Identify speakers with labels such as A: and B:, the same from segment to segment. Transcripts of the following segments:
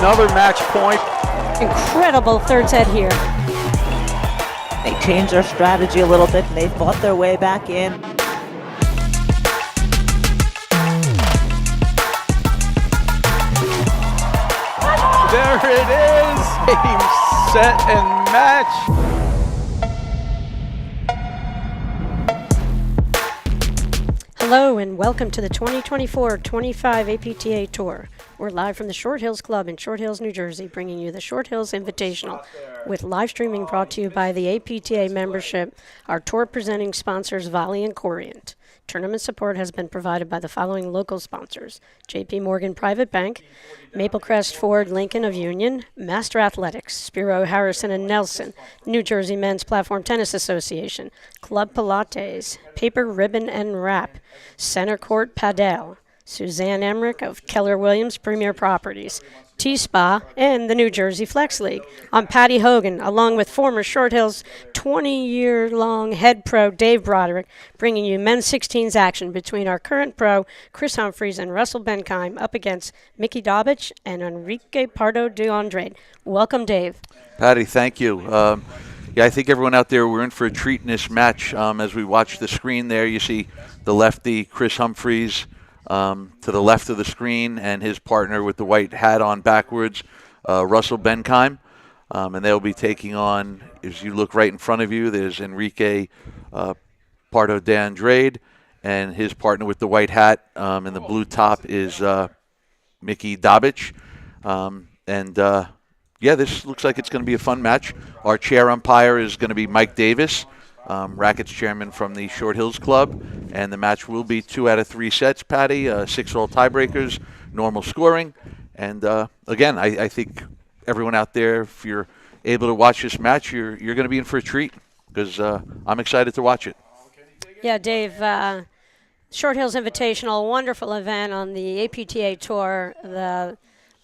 A: another match point.
B: Incredible third set here.
C: They changed their strategy a little bit and they fought their way back in.
A: There it is, game, set, and match.
B: Hello and welcome to the 2024-25 APTA Tour. We're live from the Short Hills Club in Short Hills, New Jersey, bringing you the Short Hills Invitational, with live streaming brought to you by the APTA membership, our tour presenting sponsors Volley and Corient. Tournament support has been provided by the following local sponsors: JP Morgan Private Bank, Maplecrest Ford Lincoln of Union, Master Athletics, Spiro Harrison and Nelson, New Jersey Men's Platform Tennis Association, Club Pilates, Paper Ribbon and Wrap, Center Court Padel, Suzanne Emmerich of Keller Williams Premier Properties, T-Spa, and the New Jersey Flex League. I'm Patty Hogan, along with former Short Hills 20-year-long head pro Dave Broderick, bringing you men's 16s action between our current pro Chris Humphreys and Russell Benkaim up against Mickey Dabic and Enrique Pardo de Andrade. Welcome, Dave.
D: Patty, thank you. Yeah, I think everyone out there, we're in for a treat in this match. As we watch the screen there, you see the lefty, Chris Humphreys, to the left of the screen, and his partner with the white hat on backwards, Russell Benkaim. And they'll be taking on, as you look right in front of you, there's Enrique Pardo de Andrade, and his partner with the white hat and the blue top is Mickey Dabic. Yeah, this looks like it's going to be a fun match. Our chair umpire is going to be Mike Davis, Rackets chairman from the Short Hills Club, and the match will be 2 out of 3 sets, Patty, 6-all tiebreakers, normal scoring. And again, I think everyone out there, if you're able to watch this match, you're going to be in for a treat, because I'm excited to watch it.
B: Yeah, Dave, Short Hills Invitational, wonderful event on the APTA Tour, the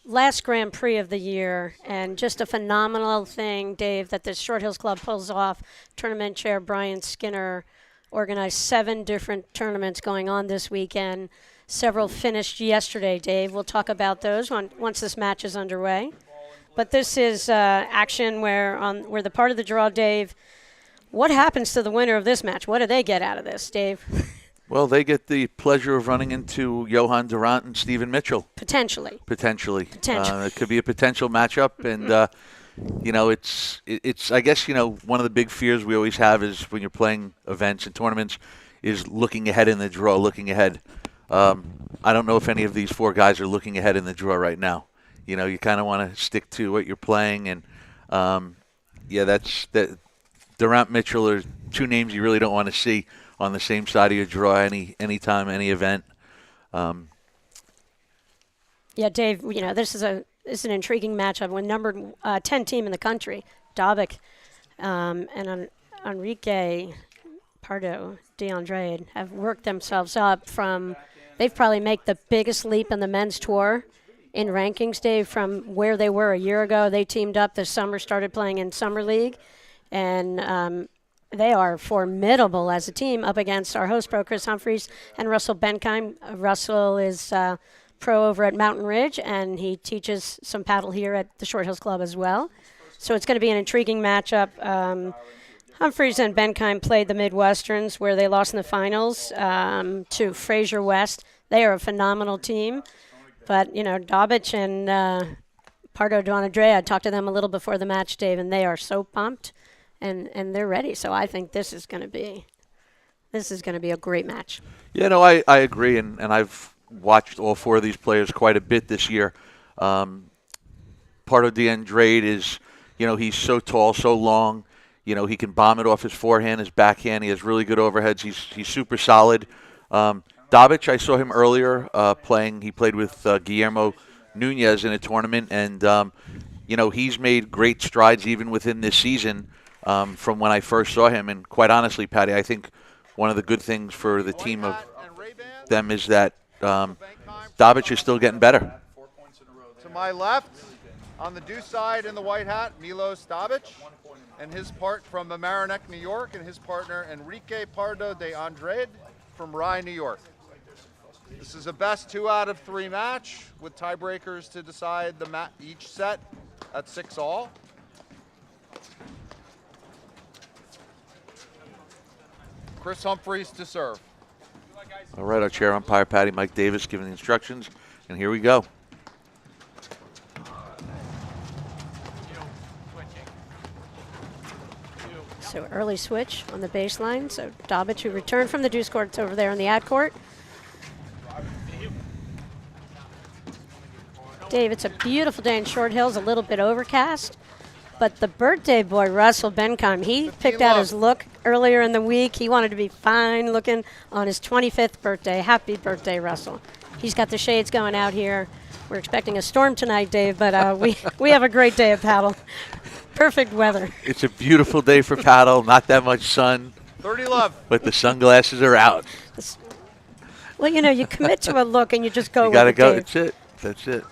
B: last Grand Prix of the year, and just a phenomenal thing, Dave, that the Short Hills Club pulls off. Tournament chair Brian Skinner organized 7 different tournaments going on this weekend. Several finished yesterday, Dave. We'll talk about those once this match is underway. But this is action where the part of the draw, Dave. What happens to the winner of this match? What do they get out of this, Dave?
D: Well, they get the pleasure of running into Johan Durant and Stephen Mitchell.
B: Potentially.
D: It could be a potential matchup, and it's I guess one of the big fears we always have is when you're playing events and tournaments is looking ahead in the draw. I don't know if any of these 4 guys are looking ahead in the draw right now. You kind of want to stick to what you're playing, and that's that. Durant, Mitchell are 2 names you really don't want to see on the same side of your draw anytime, any event.
B: Yeah, Dave, this is an intriguing matchup with numbered 10 team in the country. Dabic and Enrique Pardo de Andrade have worked themselves up from, they've probably made the biggest leap in the men's tour in rankings, Dave, from where they were a year ago. They teamed up this summer, started playing in Summer League, and they are formidable as a team up against our host pro, Chris Humphreys, and Russell Benkaim. Russell is pro over at Mountain Ridge, and he teaches some paddle here at the Short Hills Club as well. So it's going to be an intriguing matchup. Humphreys and Benkaim played the Midwesterns, where they lost in the finals to Fraser West. They are a phenomenal team. But, Dabic and Pardo de Andrade, I talked to them a little before the match, Dave, and they are so pumped. And they're ready, so I think this is going to be a great match.
D: Yeah, no, I agree, and I've watched all 4 of these players quite a bit this year. Pardo de Andrade is, he's so tall, so long. He can bomb it off his forehand, his backhand. He has really good overheads. He's super solid. Dabic, I saw him earlier playing. He played with Guillermo Nunez in a tournament, and he's made great strides even within this season. From when I first saw him, and quite honestly, Patty, I think one of the good things for the team of them is that Dabic is still getting better.
E: To my left, on the deuce side in the white hat, Milos Dabic, and his part from Mamaroneck, New York, and his partner Enrique Pardo de Andrade from Rye, New York. This is a best 2 out of 3 match with tiebreakers to decide each set at 6-all. Chris Humphreys to serve.
D: All right, our chair umpire, Patty Mike Davis, giving the instructions, and here we go.
B: So early switch on the baseline. So Dabic, who returned from the deuce court, over there in the ad court. Dave, it's a beautiful day in Short Hills, a little bit overcast. But the birthday boy, Russell Benkaim, he picked out his look earlier in the week. He wanted to be fine looking on his 25th birthday. Happy birthday, Russell. He's got the shades going out here. We're expecting a storm tonight, Dave, but we have a great day of paddle. Perfect weather.
D: It's a beautiful day for paddle, not that much sun.
E: 30 love.
D: But the sunglasses are out.
B: Well, you know, you commit to a look and you just go
D: You
B: with
D: got to
B: it,
D: go.
B: Dave.
D: That's it. That's it.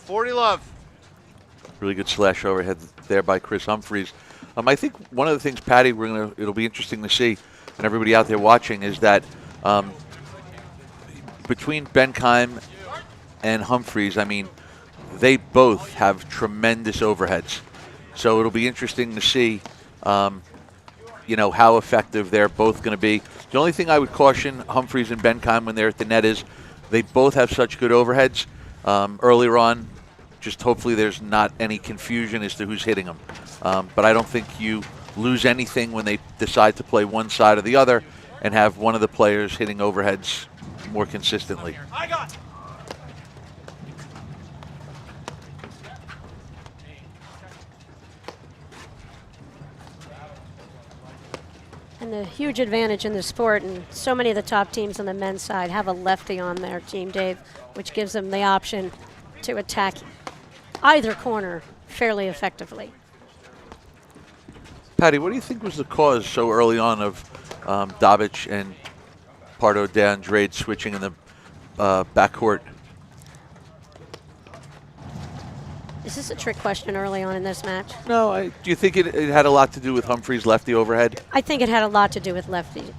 E: $40 love.
D: Really good slash overhead there by Chris Humphreys. I think one of the things, Patty, it'll be interesting to see, and everybody out there watching, is that between Benkaim and Humphreys, I mean, they both have tremendous overheads. So it'll be interesting to see, you know, how effective they're both going to be. The only thing I would caution Humphreys and Benkaim when they're at the net is they both have such good overheads. Earlier on, just hopefully there's not any confusion as to who's hitting them. But I don't think you lose anything when they decide to play one side or the other and have one of the players hitting overheads more consistently.
E: I got.
B: And the huge advantage in the sport, and so many of the top teams on the men's side have a lefty on their team, Dave, which gives them the option to attack either corner fairly effectively.
D: Patty, what do you think was the cause so early on of Dabic and Pardo de Andrade switching in the backcourt?
B: Is this a trick question early on in this match?
D: No, do you think it had a lot to do with Humphreys' lefty overhead?
B: I think it had a lot to do with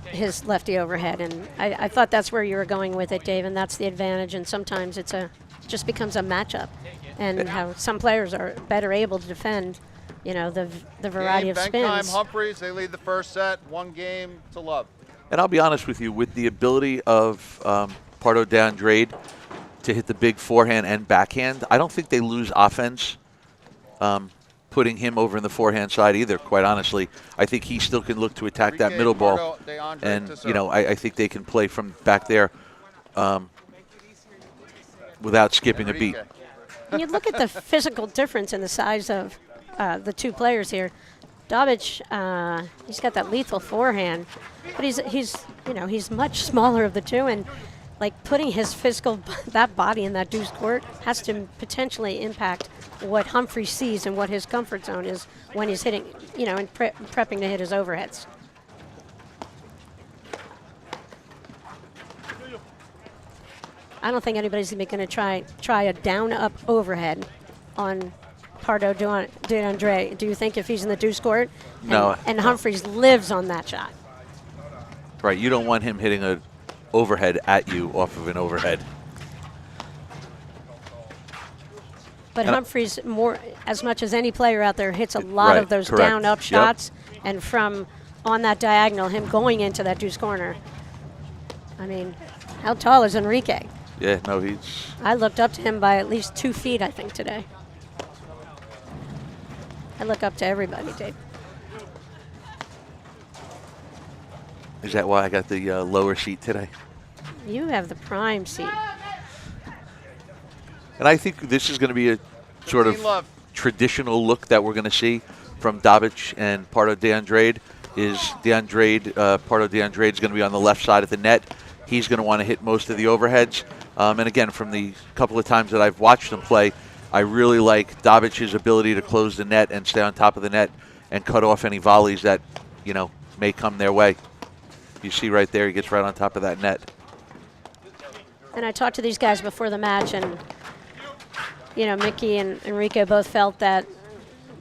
B: his lefty overhead, and I thought that's where you were going with it, Dave, and that's the advantage, and sometimes it just becomes a matchup, and how some players are better able to defend, you know, the variety of spins.
E: Benkaim, Humphreys, they lead the first set, 1-0
D: And I'll be honest with you, with the ability of Pardo de Andrade to hit the big forehand and backhand, I don't think they lose offense putting him over in the forehand side either, quite honestly. I think he still can look to attack that middle ball. And, you know, I think they can play from back there without skipping a beat.
B: When you look at the physical difference in the size of the two players here, Dabic, he's got that lethal forehand, but he's much smaller of the two, and like putting his that body in that deuce court has to potentially impact what Humphrey sees and what his comfort zone is when he's hitting, you know, and prepping to hit his overheads. I don't think anybody's going to try a down-up overhead on Pardo de Andrade. Do you think if he's in the deuce court?
D: No.
B: And Humphreys lives on that shot.
D: Right, you don't want him hitting an overhead at you off of an overhead.
B: But Humphreys, as much as any player out there, hits a lot of those down-up shots. Yep. And from on that diagonal, him going into that deuce corner. I mean, how tall is Enrique?
D: Yeah, no,
B: I looked up to him by at least 2 feet, I think, today. I look up to everybody, Dave.
D: Is that why I got the lower seat today?
B: You have the prime seat.
D: And I think this is going to be a sort of traditional look that we're going to see from Dabic and Pardo de Andrade. Pardo de Andrade is going to be on the left side of the net. He's going to want to hit most of the overheads. And again, from the couple of times that I've watched him play, I really like Dabic's ability to close the net and stay on top of the net and cut off any volleys that, you know, may come their way. You see right there, he gets right on top of that net.
B: And I talked to these guys before the match, and, you know, Mickey and Enrique both felt that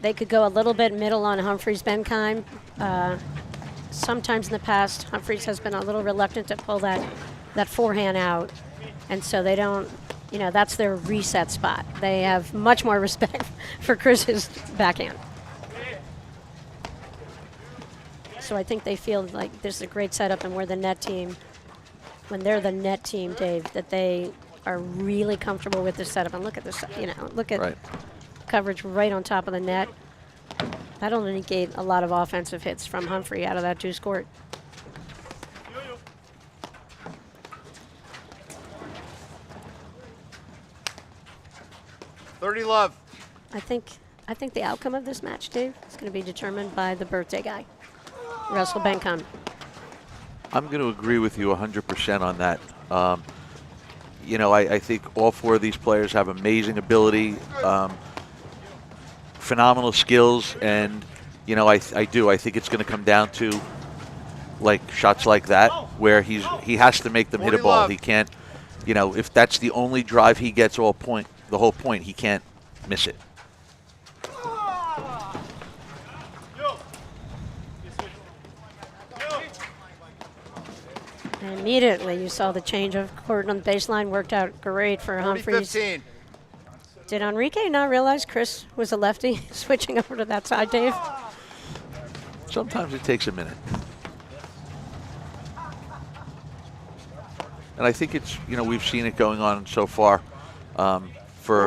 B: they could go a little bit middle on Humphreys Benkaim. Sometimes in the past, Humphreys has been a little reluctant to pull that forehand out, and so they don't, that's their reset spot. They have much more respect for Chris's backhand. So I think they feel like this is a great setup, and we're the net team. When they're the net team, Dave, that they are really comfortable with this setup. And look at this, look at coverage right on top of the net. That'll negate a lot of offensive hits from Humphrey out of that deuce court.
E: $30 love.
B: I think the outcome of this match, Dave, is going to be determined by the birthday guy, Russell Benkaim.
D: I'm going to agree with you 100% on that. I think all four of these players have amazing ability, phenomenal skills, and I think it's going to come down to like shots like that where he has to make them hit a ball. He can't, if that's the only drive he gets the whole point, he can't miss it.
B: And immediately you saw the change of court on the baseline worked out great for Humphreys.
E: 15.
B: Did Enrique not realize Chris was a lefty switching over to that side, Dave?
D: Sometimes it takes a minute. And I think it's, we've seen it going on so far for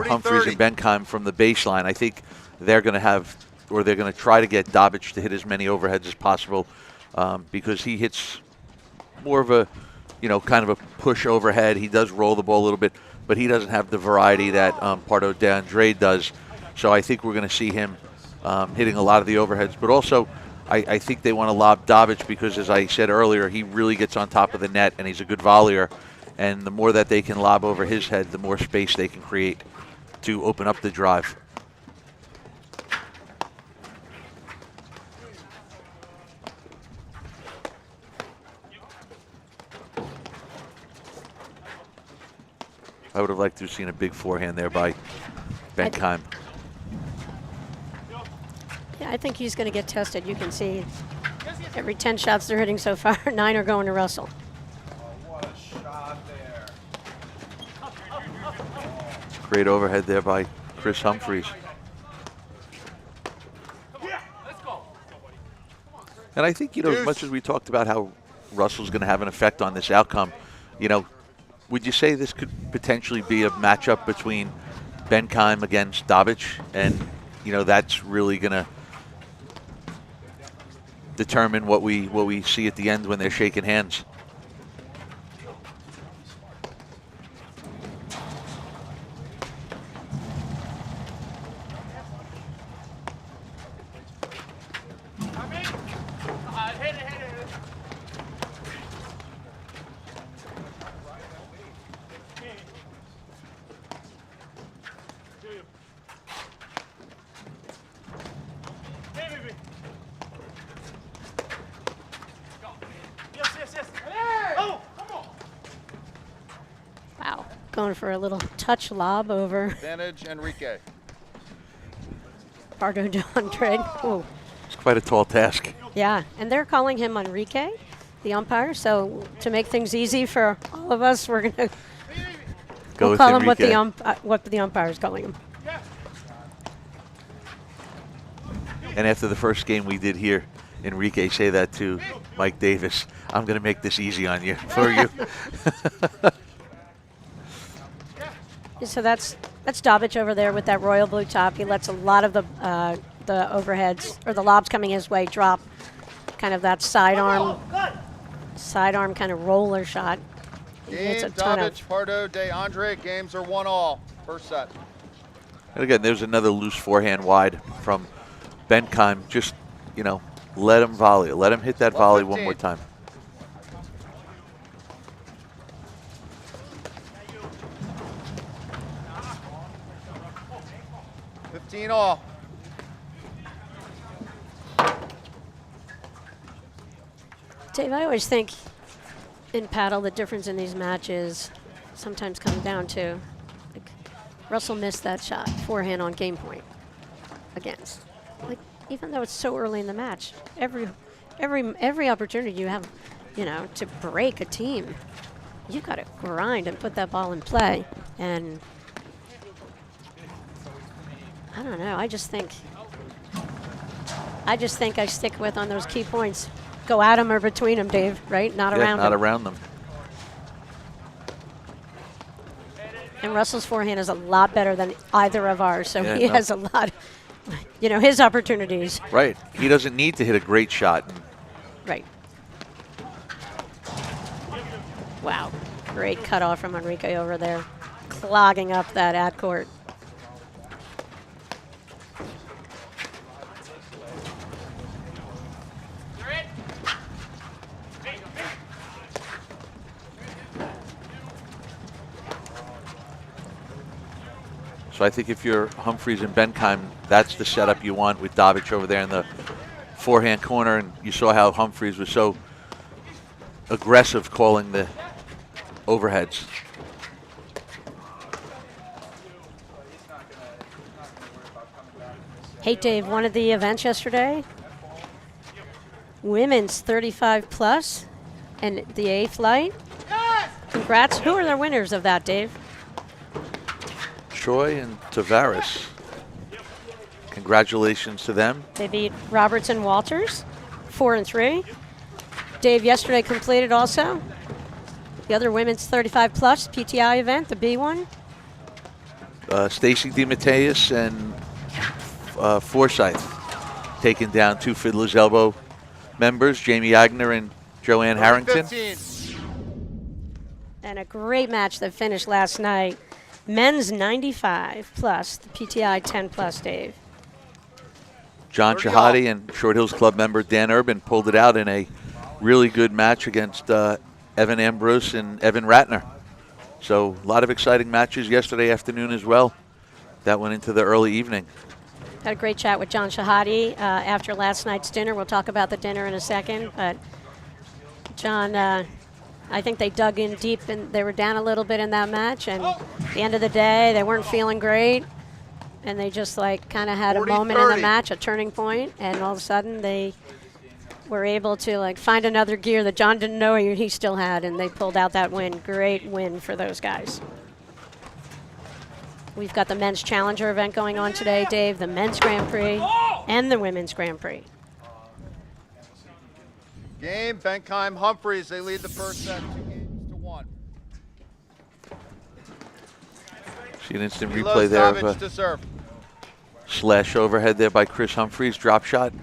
E: 40,
D: Humphreys
E: 30.
D: and Benkaim from the baseline. I think they're going to try to get Dabic to hit as many overheads as possible because he hits more of a, kind of a push overhead. He does roll the ball a little bit, but he doesn't have the variety that Pardo de Andrade does. So I think we're going to see him hitting a lot of the overheads. But also, I think they want to lob Dabic because, as I said earlier, he really gets on top of the net, and he's a good volleyer. And the more that they can lob over his head, the more space they can create to open up the drive. I would have liked to have seen a big forehand there by Benkaim.
B: Yeah, I think he's going to get tested. You can see every 10 shots they're hitting so far, 9 are going to Russell.
E: What a shot there.
D: Great overhead there by Chris Humphreys. And I think, as much as we talked about how Russell's going to have an effect on this outcome, would you say this could potentially be a matchup between Benkaim against Dabic? And, that's really going to determine what we see at the end when they're shaking hands.
B: Wow, going for a little touch lob over
E: Advantage, Enrique.
B: Pardo de Andrade. Ooh.
D: It's quite a tall task.
B: Yeah, and they're calling him Enrique, the umpire. So to make things easy for all of us, we're going to
D: Go with
B: call him
D: Enrique.
B: what the umpire is calling him.
D: And after the first game we did here, Enrique say that to Mike Davis. I'm going to make this easy on you for you.
B: So that's Dabic over there with that royal blue top. He lets a lot of the overheads or the lobs coming his way drop. Kind of that sidearm kind of roller shot. He hits
E: Game,
B: a ton of.
E: Dabic, Pardo de Andrade. Games are 1-all. First set.
D: And again, there's another loose forehand wide from Benkaim. Just, let him volley. Let him hit that volley one more time.
E: All.
B: Dave, I always think in paddle the difference in these matches sometimes comes down to Russell missed that shot forehand on game point against like, even though it's so early in the match, every opportunity you have, to break a team, you got to grind and put that ball in play. And I don't know. I just think I stick with on those key points. Go at them or between them, Dave. Right? Not around them.
D: Not around them.
B: And Russell's forehand is a lot better than either of ours, so he has a lot, his opportunities.
D: Right. He doesn't need to hit a great shot.
B: Right. Wow. Great cutoff from Enrique over there, clogging up that ad court.
D: So I think if you're Humphreys and Benkaim, that's the setup you want with Dabic over there in the forehand corner. And you saw how Humphreys was so aggressive calling the overheads.
B: Hey, Dave, one of the events yesterday, women's 35 plus and the A flight. Congrats. Who are the winners of that, Dave?
D: Troy and Tavares. Congratulations to them.
B: They beat Roberts and Walters, 4-3. Dave yesterday completed also the other women's 35 plus PTI event, the B one.
D: Stacy DeMatteis and Forsyth taking down two Fiddler's Elbow members, Jamie Agner and Joanne Harrington.
E: 15.
B: And a great match that finished last night. Men's 95 plus, the PTI 10 plus, Dave.
D: John Shahadi and Short Hills Club member Dan Urban pulled it out in a really good match against Evan Ambrose and Evan Ratner. So a lot of exciting matches yesterday afternoon as well. That went into the early evening.
B: Had a great chat with John Shahadi after last night's dinner. We'll talk about the dinner in a second. But John, I think they dug in deep and they were down a little bit in that match. And at the end of the day, they weren't feeling great. And they just kind of had a moment in the match, a turning point. And all of a sudden they were able to find another gear that John didn't know he still had. And they pulled out that win. Great win for those guys. We've got the men's challenger event going on today, Dave, the men's Grand Prix and the women's Grand Prix.
E: Game, Benkaim, Humphreys, they lead the first set 2-1.
D: See an instant
E: Milos
D: replay there
E: Dabic
D: of
E: to
D: a
E: serve.
D: slash overhead there by Chris Humphreys, drop shot.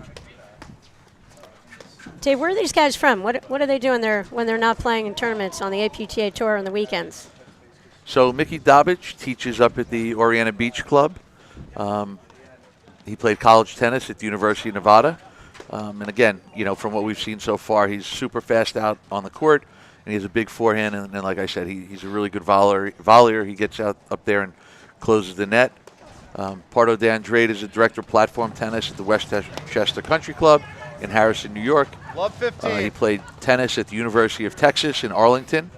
B: Dave, where are these guys from? What are they doing there when they're not playing in tournaments on the APTA Tour on the weekends?
D: So Mickey Dabic teaches up at the Oriana Beach Club. He played college tennis at the University of Nevada. And again, from what we've seen so far, he's super fast out on the court, and he has a big forehand. And like I said, he's a really good volleyer. He gets out up there and closes the net. Pardo de Andrade is a director of platform tennis at the Westchester Country Club in Harrison, New York.
E: Love 15.
D: He played tennis at the University of Texas in Arlington.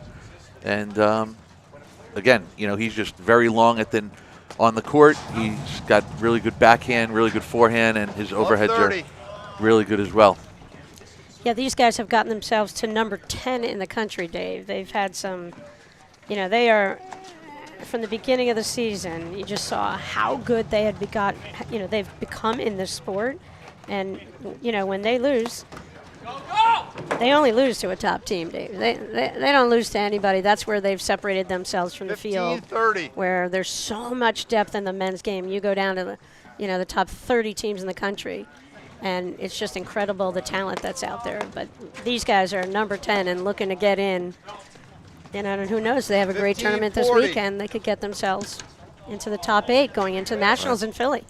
D: And again, he's just very long on the court. He's got really good backhand, really good forehand, and his overheads are really good as well.
B: Yeah, these guys have gotten themselves to number 10 in the country, Dave. They've had some, they are, from the beginning of the season, you just saw how good they had they've become in this sport. And, when they lose, they only lose to a top team, Dave. They don't lose to anybody. That's where they've separated themselves from the field,
E: 15-30.
B: where there's so much depth in the men's game. You go down to the top 30 teams in the country, and it's just incredible the talent that's out there. But these guys are number 10 and looking to get in. And who knows? They have a great tournament this
E: 15-40.
B: weekend. They could get themselves into the top 8 going into Nationals in Philly.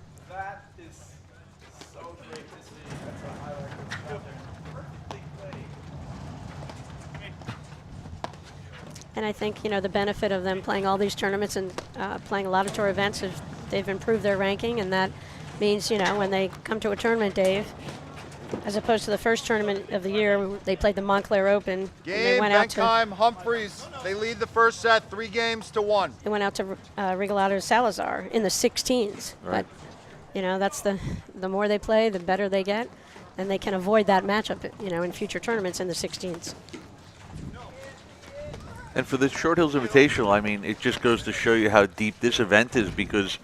B: And I think, the benefit of them playing all these tournaments and playing a lot of tour events is they've improved their ranking, and that means, when they come to a tournament, Dave, as opposed to the first tournament of the year, they played the Montclair Open. And they
E: Game,
B: went out to
E: Benkaim, Humphreys, they lead the first set 3-1.
B: Regalado Salazar in the 16s.
D: Right.
B: You know, that's the more they play, the better they get, and they can avoid that matchup, you know, in future tournaments in the 16s.
D: And for the Short Hills Invitational, I mean, it just goes to show you how deep this event is because,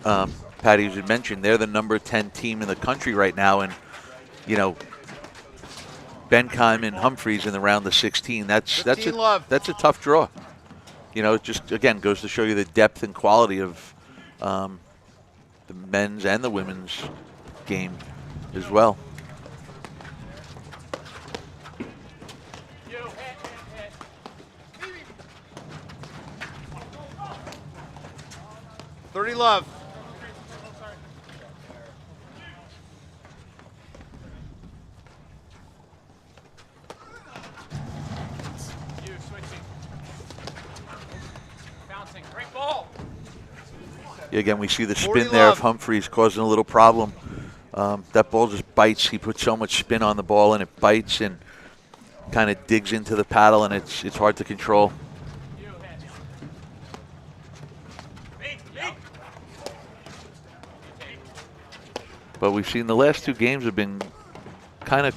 D: Patty, as you mentioned, they're the number 10 team in the country right now. And, you know, Benkaim and Humphreys in the round of 16, that's a tough draw. You know, it just, again, goes to show you the depth and quality of the men's and the women's game as well.
E: Thirty love.
D: Again, we see the spin there of Humphreys causing a little problem. That ball just bites. He puts so much spin on the ball, and it bites and kind of digs into the paddle, and it's hard to control. But we've seen the last two games have been kind of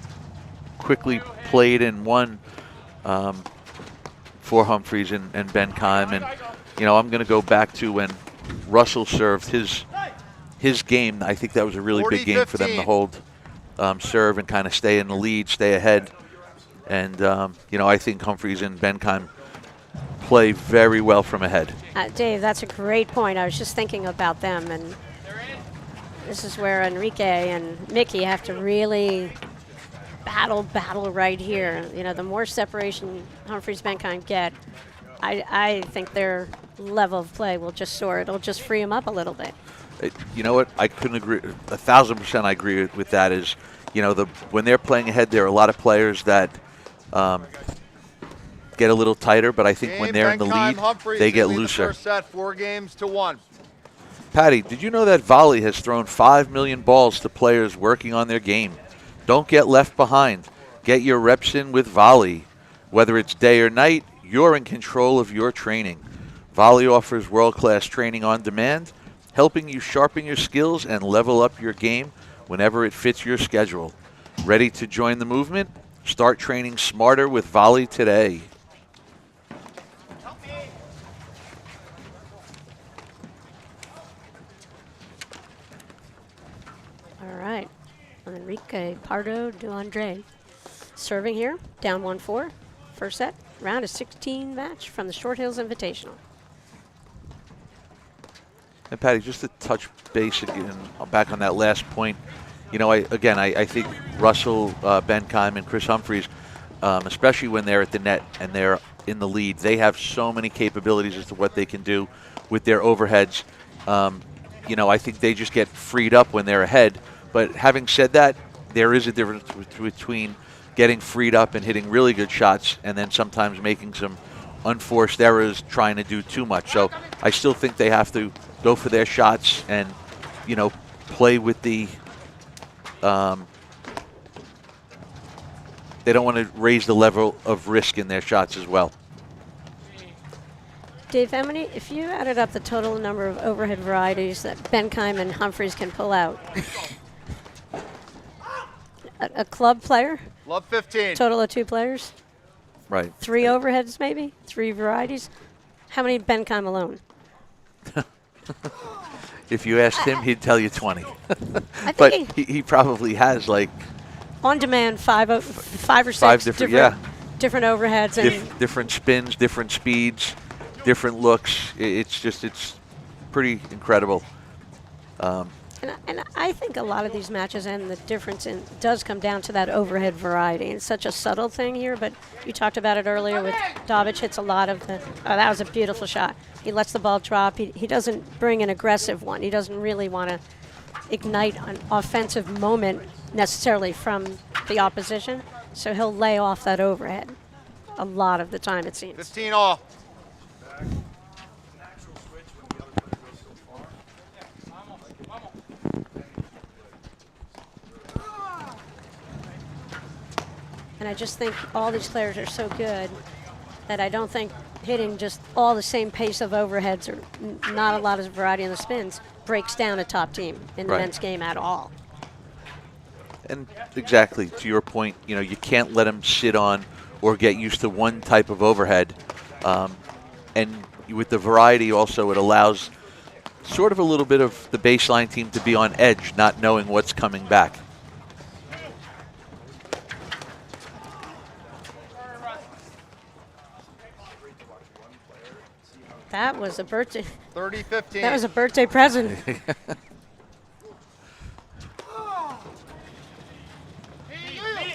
D: quickly played and won for Humphreys and Benkaim. And, you know, I'm going to go back to when Russell served his game. I think that was a really big game for them to hold serve and kind of stay in the lead, stay ahead. And, you know, I think Humphreys and Benkaim play very well from ahead.
B: Dave, that's a great point. I was just thinking about them, and this is where Enrique and Mickey have to really battle right here. You know, the more separation Humphreys Benkaim get, I think their level of play will just soar. It'll just free them up a little bit.
D: You know what? I couldn't agree. 1,000% I agree with that. Is, you know, when they're playing ahead, there are a lot of players that get a little tighter, but I think when they're in the lead, they get looser.
E: First set, 4-1.
D: Patty, did you know that volley has thrown 5 million balls to players working on their game? Don't get left behind. Get your reps in with volley. Whether it's day or night, you're in control of your training. Volley offers world-class training on demand, helping you sharpen your skills and level up your game whenever it fits your schedule. Ready to join the movement? Start training smarter with volley today.
B: All right. Enrique, Pardo, Andrade. Serving here, down 1-4. First set, round of 16 match from the Short Hills Invitational.
D: And Patty, just to touch base again, back on that last point, you know, I think Russell, Benkaim, and Chris Humphreys, especially when they're at the net and they're in the lead, they have so many capabilities as to what they can do with their overheads. You know, I think they just get freed up when they're ahead. But having said that, there is a difference between getting freed up and hitting really good shots and then sometimes making some unforced errors trying to do too much. So I still think they have to go for their shots and, you know, play with the they don't want to raise the level of risk in their shots as well.
B: Dave, how many, if you added up the total number of overhead varieties that Benkaim and Humphreys can pull out, a club player?
E: Love 15.
B: Total of 2 players?
D: Right.
B: 3 overheads maybe? 3 varieties? How many Benkaim alone?
D: If you asked him, he'd tell you 20. But he probably has like
B: on demand 5 or 6
D: 5 different
B: overheads and
D: different spins, different speeds, different looks. It's pretty incredible.
B: And I think a lot of these matches and the difference does come down to that overhead variety. It's such a subtle thing here, but you talked about it earlier with Dabic hits a lot of the, oh, that was a beautiful shot. He lets the ball drop. He doesn't bring an aggressive one. He doesn't really want to ignite an offensive moment necessarily from the opposition, so he'll lay off that overhead a lot of the time, it seems.
E: 15 all.
B: And I just think all these players are so good that I don't think hitting just all the same pace of overheads or not a lot of variety in the spins breaks down a top team in the
D: Right.
B: men's game at all.
D: And exactly, to your point, you can't let them sit on or get used to one type of overhead. And with the variety also, it allows sort of a little bit of the baseline team to be on edge, not knowing what's coming back.
B: That was a birthday.
E: 30-15.
B: That was a birthday present.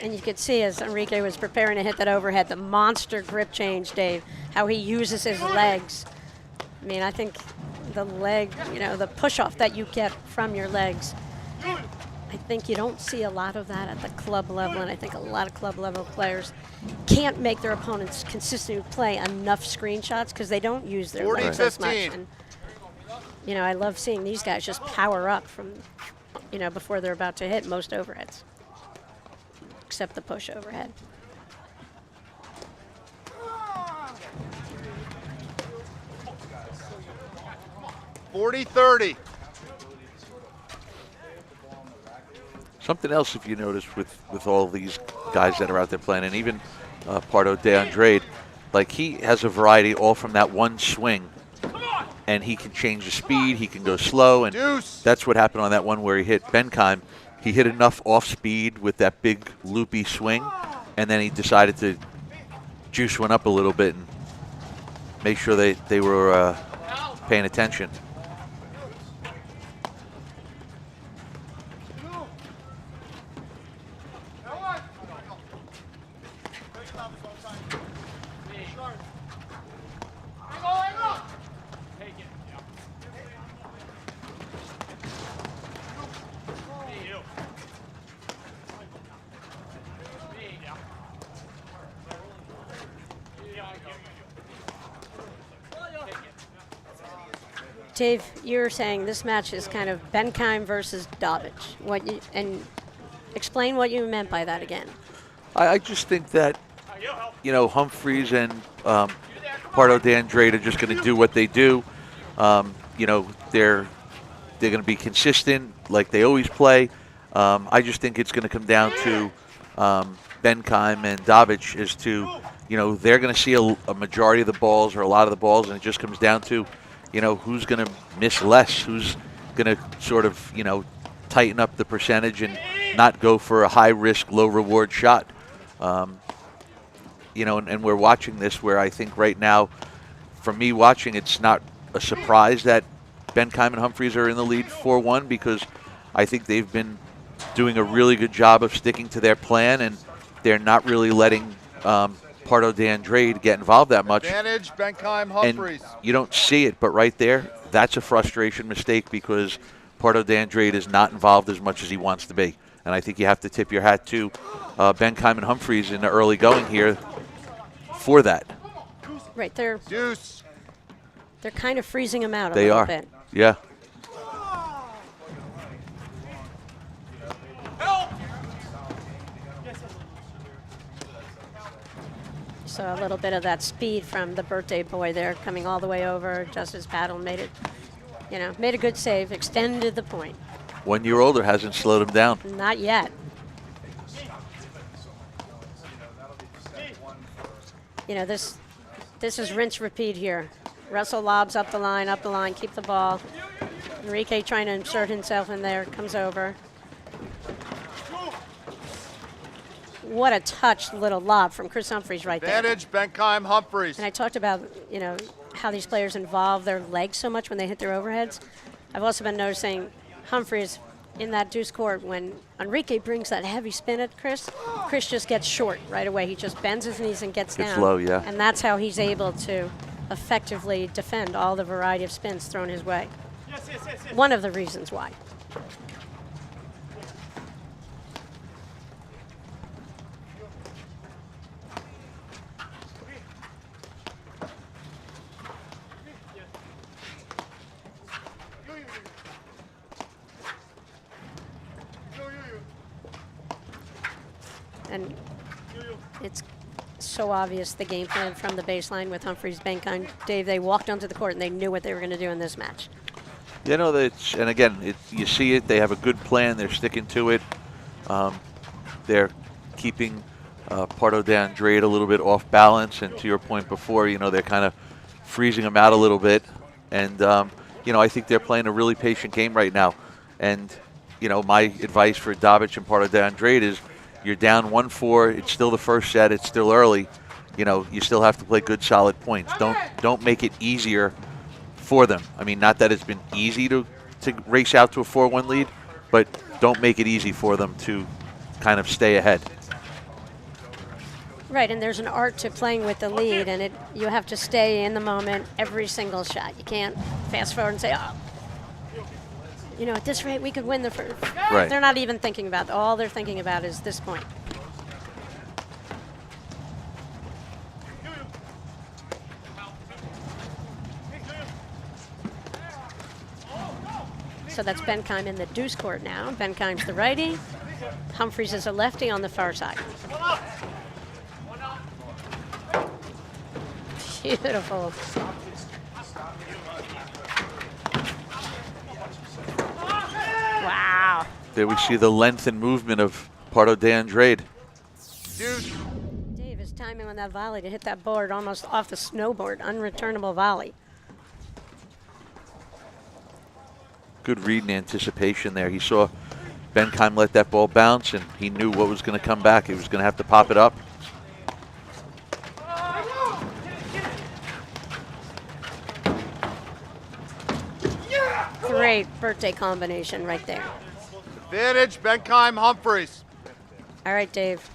B: And you could see as Enrique was preparing to hit that overhead, the monster grip change, Dave, how he uses his legs. I mean, I think the leg, the push-off that you get from your legs, I think you don't see a lot of that at the club level, and I think a lot of club level players can't make their opponents consistently play enough screenshots because they don't use their legs as much.
E: 40-15.
B: And, I love seeing these guys just power up from, before they're about to hit most overheads, except the push overhead.
E: $40-30.
D: Something else, if you notice, with all these guys that are out there playing, and even Pardo de Andrade, like he has a variety all from that one swing, and he can change the speed, he can go slow, and
E: Deuce.
D: that's what happened on that one where he hit Benkaim. He hit enough off speed with that big loopy swing, and then he decided to juice one up a little bit and make sure they were paying attention.
B: Dave, you're saying this match is kind of Benkaim versus Dabic. And explain what you meant by that again.
D: I just think that, Humphreys and Pardo de Andrade are just going to do what they do. They're going to be consistent like they always play. I just think it's going to come down to Benkaim and Dabic as to, they're going to see a majority of the balls or a lot of the balls, and it just comes down to, who's going to miss less, who's going to sort of, tighten up the percentage and not go for a high-risk, low-reward shot. And we're watching this where I think right now, for me watching, it's not a surprise that Benkaim and Humphreys are in the lead 4-1 because I think they've been doing a really good job of sticking to their plan, and they're not really letting Pardo de Andrade get involved that much.
E: Advantage, Benkaim, Humphreys.
D: And you don't see it, but right there, that's a frustration mistake because Pardo de Andrade is not involved as much as he wants to be. And I think you have to tip your hat to Benkaim and Humphreys in the early going here for that.
B: Right, they're kind of freezing him out a little bit.
D: Yeah.
B: So a little bit of that speed from the birthday boy there, coming all the way over, just his paddle, made it, made a good save, extended the point.
D: 1 year older hasn't slowed him down.
B: Not yet. This is rinse repeat here. Russell lobs up the line, keep the ball. Enrique trying to insert himself in there, comes over. What a touched little lob from Chris Humphreys right there.
E: Advantage, Benkaim, Humphreys.
B: And I talked about, how these players involve their legs so much when they hit their overheads. I've also been noticing Humphreys in that deuce court, when Enrique brings that heavy spin at Chris just gets short right away. He just bends his knees and gets down.
D: Low, yeah.
B: And that's how he's able to effectively defend all the variety of spins thrown his way. One of the reasons why. And it's so obvious the game plan from the baseline with Humphreys, Benkaim, Dave. They walked onto the court and they knew what they were going to do in this match.
D: You know, and again, you see it. They have a good plan. They're sticking to it. They're keeping Pardo de Andrade a little bit off balance. And to your point before, you know, they're kind of freezing him out a little bit. And, you know, I think they're playing a really patient game right now. And, you know, my advice for Dabic and Pardo de Andrade is you're down 1-4. It's still the first set. It's still early. You know, you still have to play good, solid points. Don't make it easier for them. I mean, not that it's been easy to race out to a 4-1 lead, but don't make it easy for them to kind of stay ahead.
B: Right, and there's an art to playing with the lead, and you have to stay in the moment every single shot. You can't fast forward and say, oh, you know, at this rate we could win the first.
D: Right.
B: They're not even thinking about that. All they're thinking about is this point. So that's Benkaim in the deuce court now. Benkaim's the righty. Humphreys is a lefty on the far side. Beautiful. Wow.
D: There we see the length and movement of Pardo de Andrade.
E: Deuce.
B: Dave, his timing on that volley to hit that board almost off the snowboard. Unreturnable volley.
D: Good read and anticipation there. He saw Benkaim let that ball bounce, and he knew what was going to come back. He was going to have to pop it up.
B: Great birthday combination right there.
E: Advantage, Benkaim, Humphreys.
B: All right, Dave.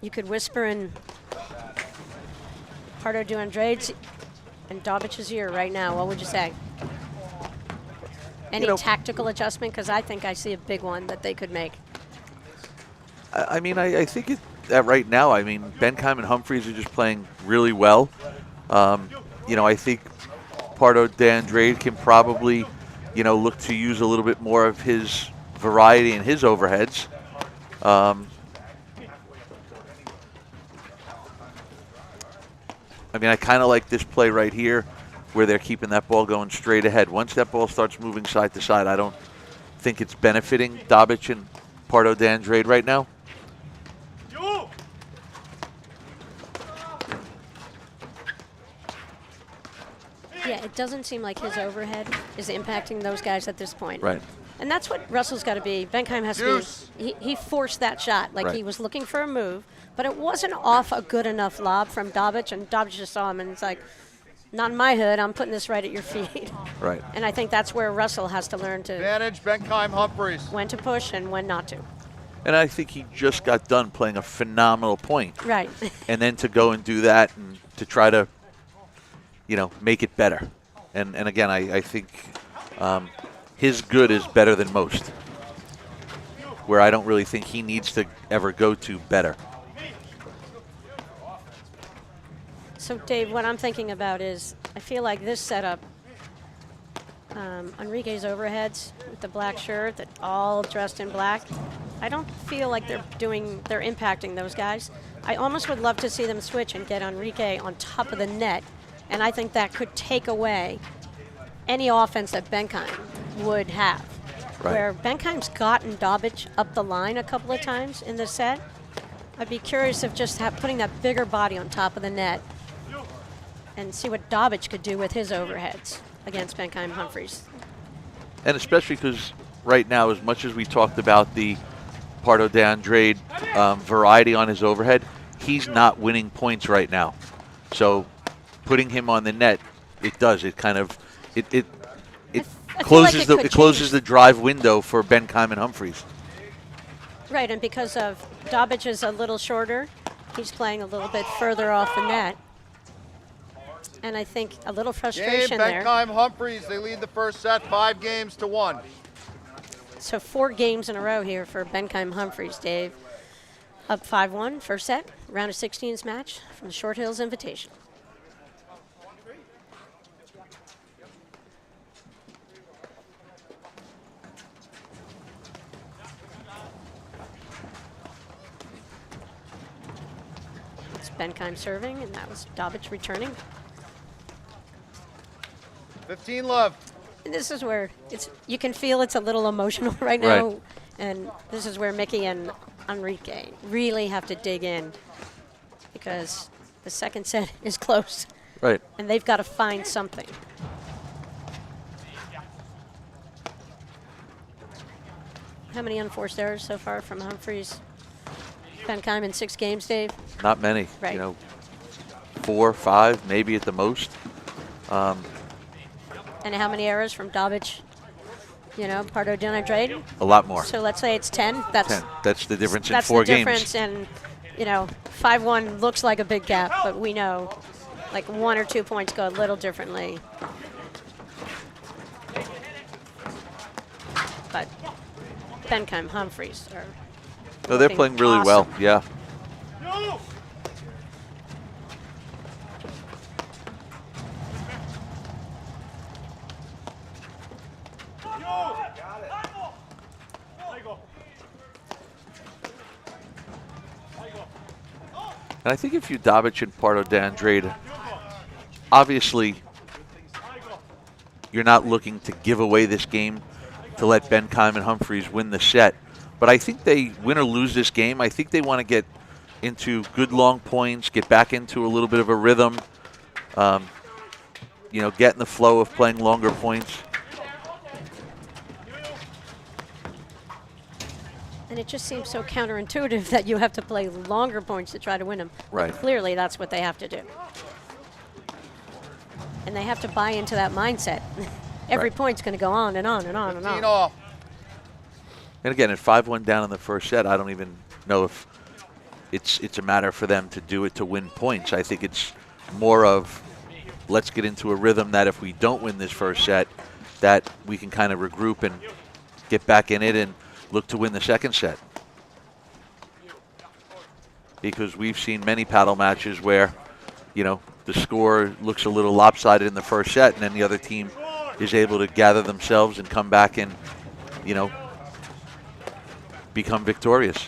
B: You could whisper in Pardo de Andrade's and Dabic's ear right now. What would you say? Any tactical adjustment? Because I think I see a big one that they could make.
D: I mean, I think that right now, I mean, Benkaim and Humphreys are just playing really well. You know, I think Pardo de Andrade can probably, you know, look to use a little bit more of his variety in his overheads. I mean, I kind of like this play right here where they're keeping that ball going straight ahead. Once that ball starts moving side to side, I don't think it's benefiting Dabic and Pardo de Andrade right now.
B: Yeah, it doesn't seem like his overhead is impacting those guys at this point.
D: Right.
B: And that's what Russell's got to be. Benkaim has to be. He forced that shot. Like he was looking for a move, but it wasn't off a good enough lob from Dabic, and Dabic just saw him, and it's like, not in my hood. I'm putting this right at your feet.
D: Right.
B: And I think that's where Russell has to learn to
E: Advantage, Benkaim, Humphreys.
B: when to push and when not to.
D: And I think he just got done playing a phenomenal point.
B: Right.
D: And then to go and do that and to try to, you know, make it better. And again, I think his good is better than most, where I don't really think he needs to ever go to better.
B: So, Dave, what I'm thinking about is I feel like this setup, Enrique's overheads with the black shirt, that all dressed in black, I don't feel like they're impacting those guys. I almost would love to see them switch and get Enrique on top of the net, and I think that could take away any offense that Benkaim would have.
D: Right.
B: Where Benkaim's gotten Dabic up the line a couple of times in the set, I'd be curious of just putting that bigger body on top of the net and see what Dabic could do with his overheads against Benkaim Humphreys.
D: And especially because right now, as much as we talked about the Pardo de Andrade variety on his overhead, he's not winning points right now. So putting him on the net, it kind of closes closes the drive window for Benkaim and Humphreys.
B: Right, and because of Dabic is a little shorter, he's playing a little bit further off the net. And I think a little frustration there.
E: Benkaim, Humphreys, they lead the first set 5-1.
B: So 4 games in a row here for Benkaim Humphreys, Dave. Up 5-1, first set, round of 16s match from the Short Hills Invitational. Benkaim serving, and that was Dabic returning.
E: 15 love.
B: And this is where you can feel it's a little emotional right now.
D: Right.
B: And this is where Mickey and Enrique really have to dig in, because the second set is close.
D: Right.
B: And they've got to find something. How many unforced errors so far from Humphreys? Benkaim in 6 games, Dave?
D: Not many.
B: Right.
D: You know, 4, 5, maybe at the most.
B: And how many errors from Dabic? You know, Pardo, Andrade?
D: A lot more.
B: So let's say it's 10. That's
D: 10. That's the difference in
B: that's
D: 4
B: the
D: games.
B: difference, and you know, 5-1 looks like a big gap, but we know like 1 or 2 points go a little differently. But Benkaim, Humphreys are
D: No, they're
B: looking
D: playing really
B: awesome.
D: well. Yeah. And I think if you Dabic and Pardo de Andrade, obviously you're not looking to give away this game to let Benkaim and Humphreys win the set. But I think they win or lose this game. I think they want to get into good long points, get back into a little bit of a rhythm, you know, get in the flow of playing longer points.
B: And it just seems so counterintuitive that you have to play longer points to try to win them.
D: Right.
B: But clearly, that's what they have to do. And they have to buy into that mindset. Every
D: Right.
B: point's going to go on and on and on and
E: 15
B: on.
E: off.
D: And again, at 5-1 down in the first set, I don't even know if it's a matter for them to do it to win points. I think it's more of let's get into a rhythm that if we don't win this first set, that we can kind of regroup and get back in it and look to win the second set. Because we've seen many paddle matches where, you know, the score looks a little lopsided in the first set, and then the other team is able to gather themselves and come back and, you know, become victorious.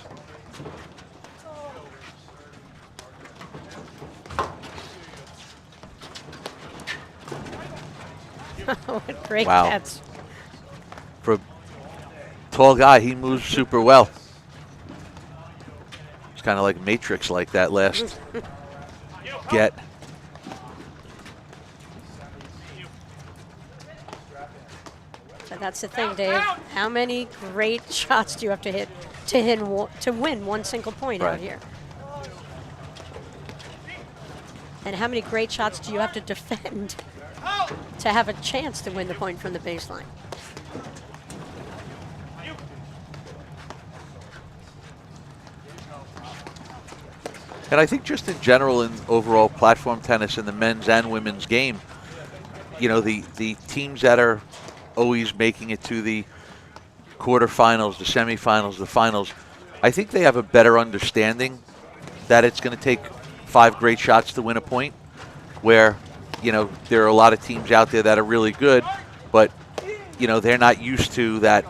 B: What great
D: Wow.
B: catch.
D: For a tall guy, he moves super well. It's kind of like Matrix like that last get.
B: So that's the thing, Dave. How many great shots do you have to hit to win one single point out
D: Right.
B: here? And how many great shots do you have to defend to have a chance to win the point from the baseline?
D: And I think just in general in overall platform tennis in the men's and women's game, you know, the teams that are always making it to the quarterfinals, the semifinals, the finals, I think they have a better understanding that it's going to take 5 great shots to win a point, where, you know, there are a lot of teams out there that are really good, but, you know, they're not used to that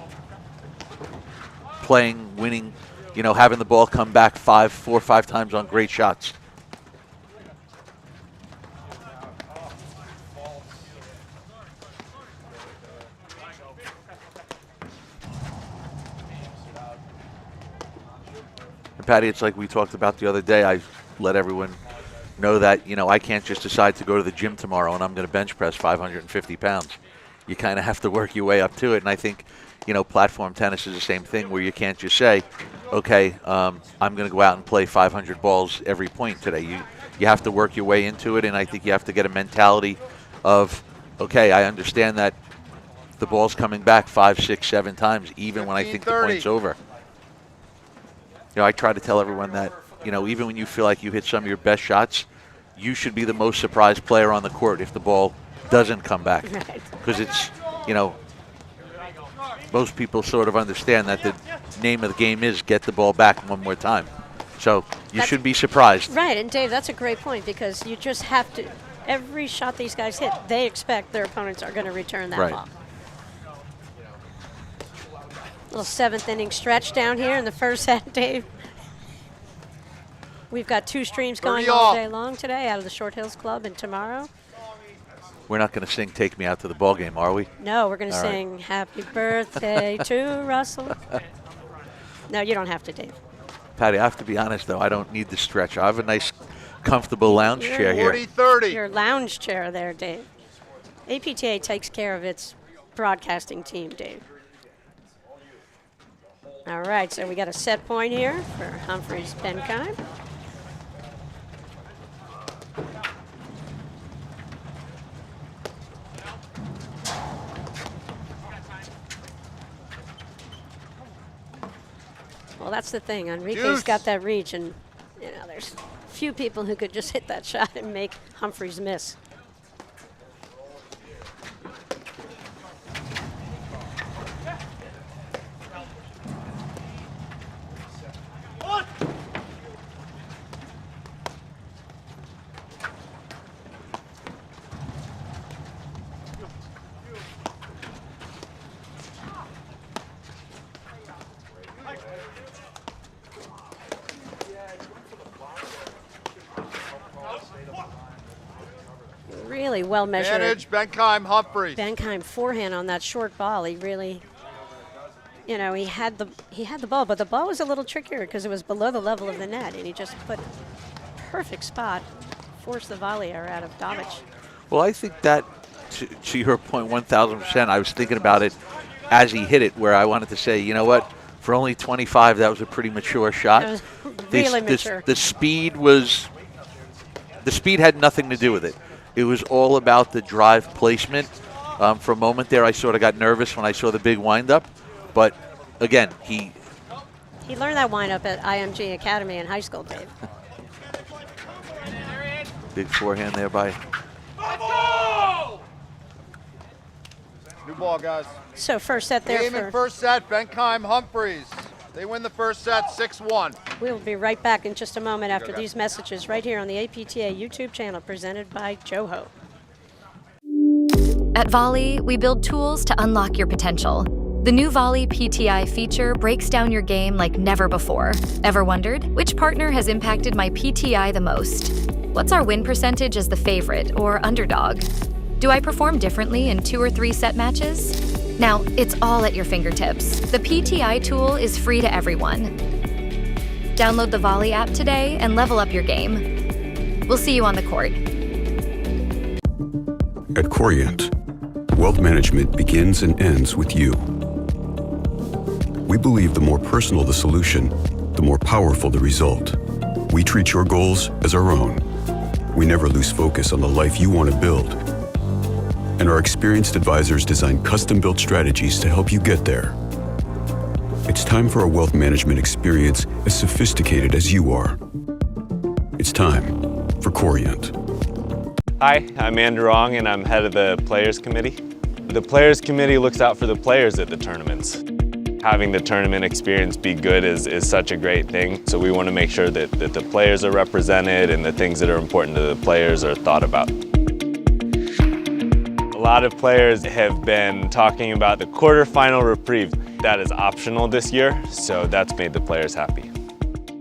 D: playing, winning, you know, having the ball come back 4 or 5 times on great shots. And Patty, it's like we talked about the other day. I let everyone know that, you know, I can't just decide to go to the gym tomorrow and I'm going to bench press 550 pounds. You kind of have to work your way up to it. And I think, you know, platform tennis is the same thing, where you can't just say, okay, I'm going to go out and play 500 balls every point today. You have to work your way into it, and I think you have to get a mentality of, okay, I understand that the ball's coming back 5, 6, 7 times, even when I think the
E: 15-30.
D: point's over. You know, I try to tell everyone that, you know, even when you feel like you hit some of your best shots, you should be the most surprised player on the court if the ball doesn't come back.
B: Right.
D: Because it's, you know, most people sort of understand that the name of the game is get the ball back one more time. So you should be surprised.
B: Right, and Dave, that's a great point, because you just have to, every shot these guys hit, they expect their opponents are going to return that
D: Right.
B: ball. Little 7th inning stretch down here in the first set, Dave. We've got 2 streams going
E: 30
B: all
E: all.
B: day long today out of the Short Hills Club, and tomorrow,
D: We're not going to sing "Take Me Out to the Ball Game," are we?
B: no, we're going to
D: All right.
B: sing Happy Birthday to Russell. No, you don't have to, Dave.
D: Patty, I have to be honest though. I don't need the stretch. I have a nice, comfortable lounge chair here.
E: 40-30.
B: Your lounge chair there, Dave. APTA takes care of its broadcasting team, Dave. All right, so we got a set point here for Humphreys Benkaim. Well, that's the thing. Enrique's
E: Deuce.
B: got that reach, and there's few people who could just hit that shot and make Humphreys miss. Really well measured.
E: Advantage, Benkaim, Humphreys.
B: Benkaim forehand on that short ball. He really, he had the ball, but the ball was a little trickier because it was below the level of the net, and he just put perfect spot, forced the volley out of Dabic.
D: Well, I think that, to your point, 1,000%. I was thinking about it as he hit it, where I wanted to say, you know what? For only 25, that was a pretty mature shot.
B: It was really mature.
D: The speed had nothing to do with it. It was all about the drive placement. For a moment there, I sort of got nervous when I saw the big windup. But again, he
B: learned that windup at IMG Academy in high school, Dave.
D: Big forehand there by.
E: New ball, guys.
B: So first set there
E: Game in first set, Benkaim, Humphreys. They win the first set 6-1.
B: We'll be right back in just a moment after these messages right here on the APTA YouTube channel presented by Joho.
F: At Volley, we build tools to unlock your potential. The new Volley PTI feature breaks down your game like never before. Ever wondered, which partner has impacted my PTI the most? What's our win percentage as the favorite or underdog? Do I perform differently in 2 or 3 set matches? Now, it's all at your fingertips. The PTI tool is free to everyone. Download the Volley app today and level up your game. We'll see you on the court.
G: At Corient, wealth management begins and ends with you. We believe the more personal the solution, the more powerful the result. We treat your goals as our own. We never lose focus on the life you want to build. And our experienced advisors design custom-built strategies to help you get there. It's time for a wealth management experience as sophisticated as you are. It's time for Corient.
H: Hi, I'm Andrew Ong, and I'm head of the Players Committee. The Players Committee looks out for the players at the tournaments. Having the tournament experience be good is such a great thing, so we want to make sure that the players are represented and the things that are important to the players are thought about. A lot of players have been talking about the quarterfinal reprieve. That is optional this year, so that's made the players happy.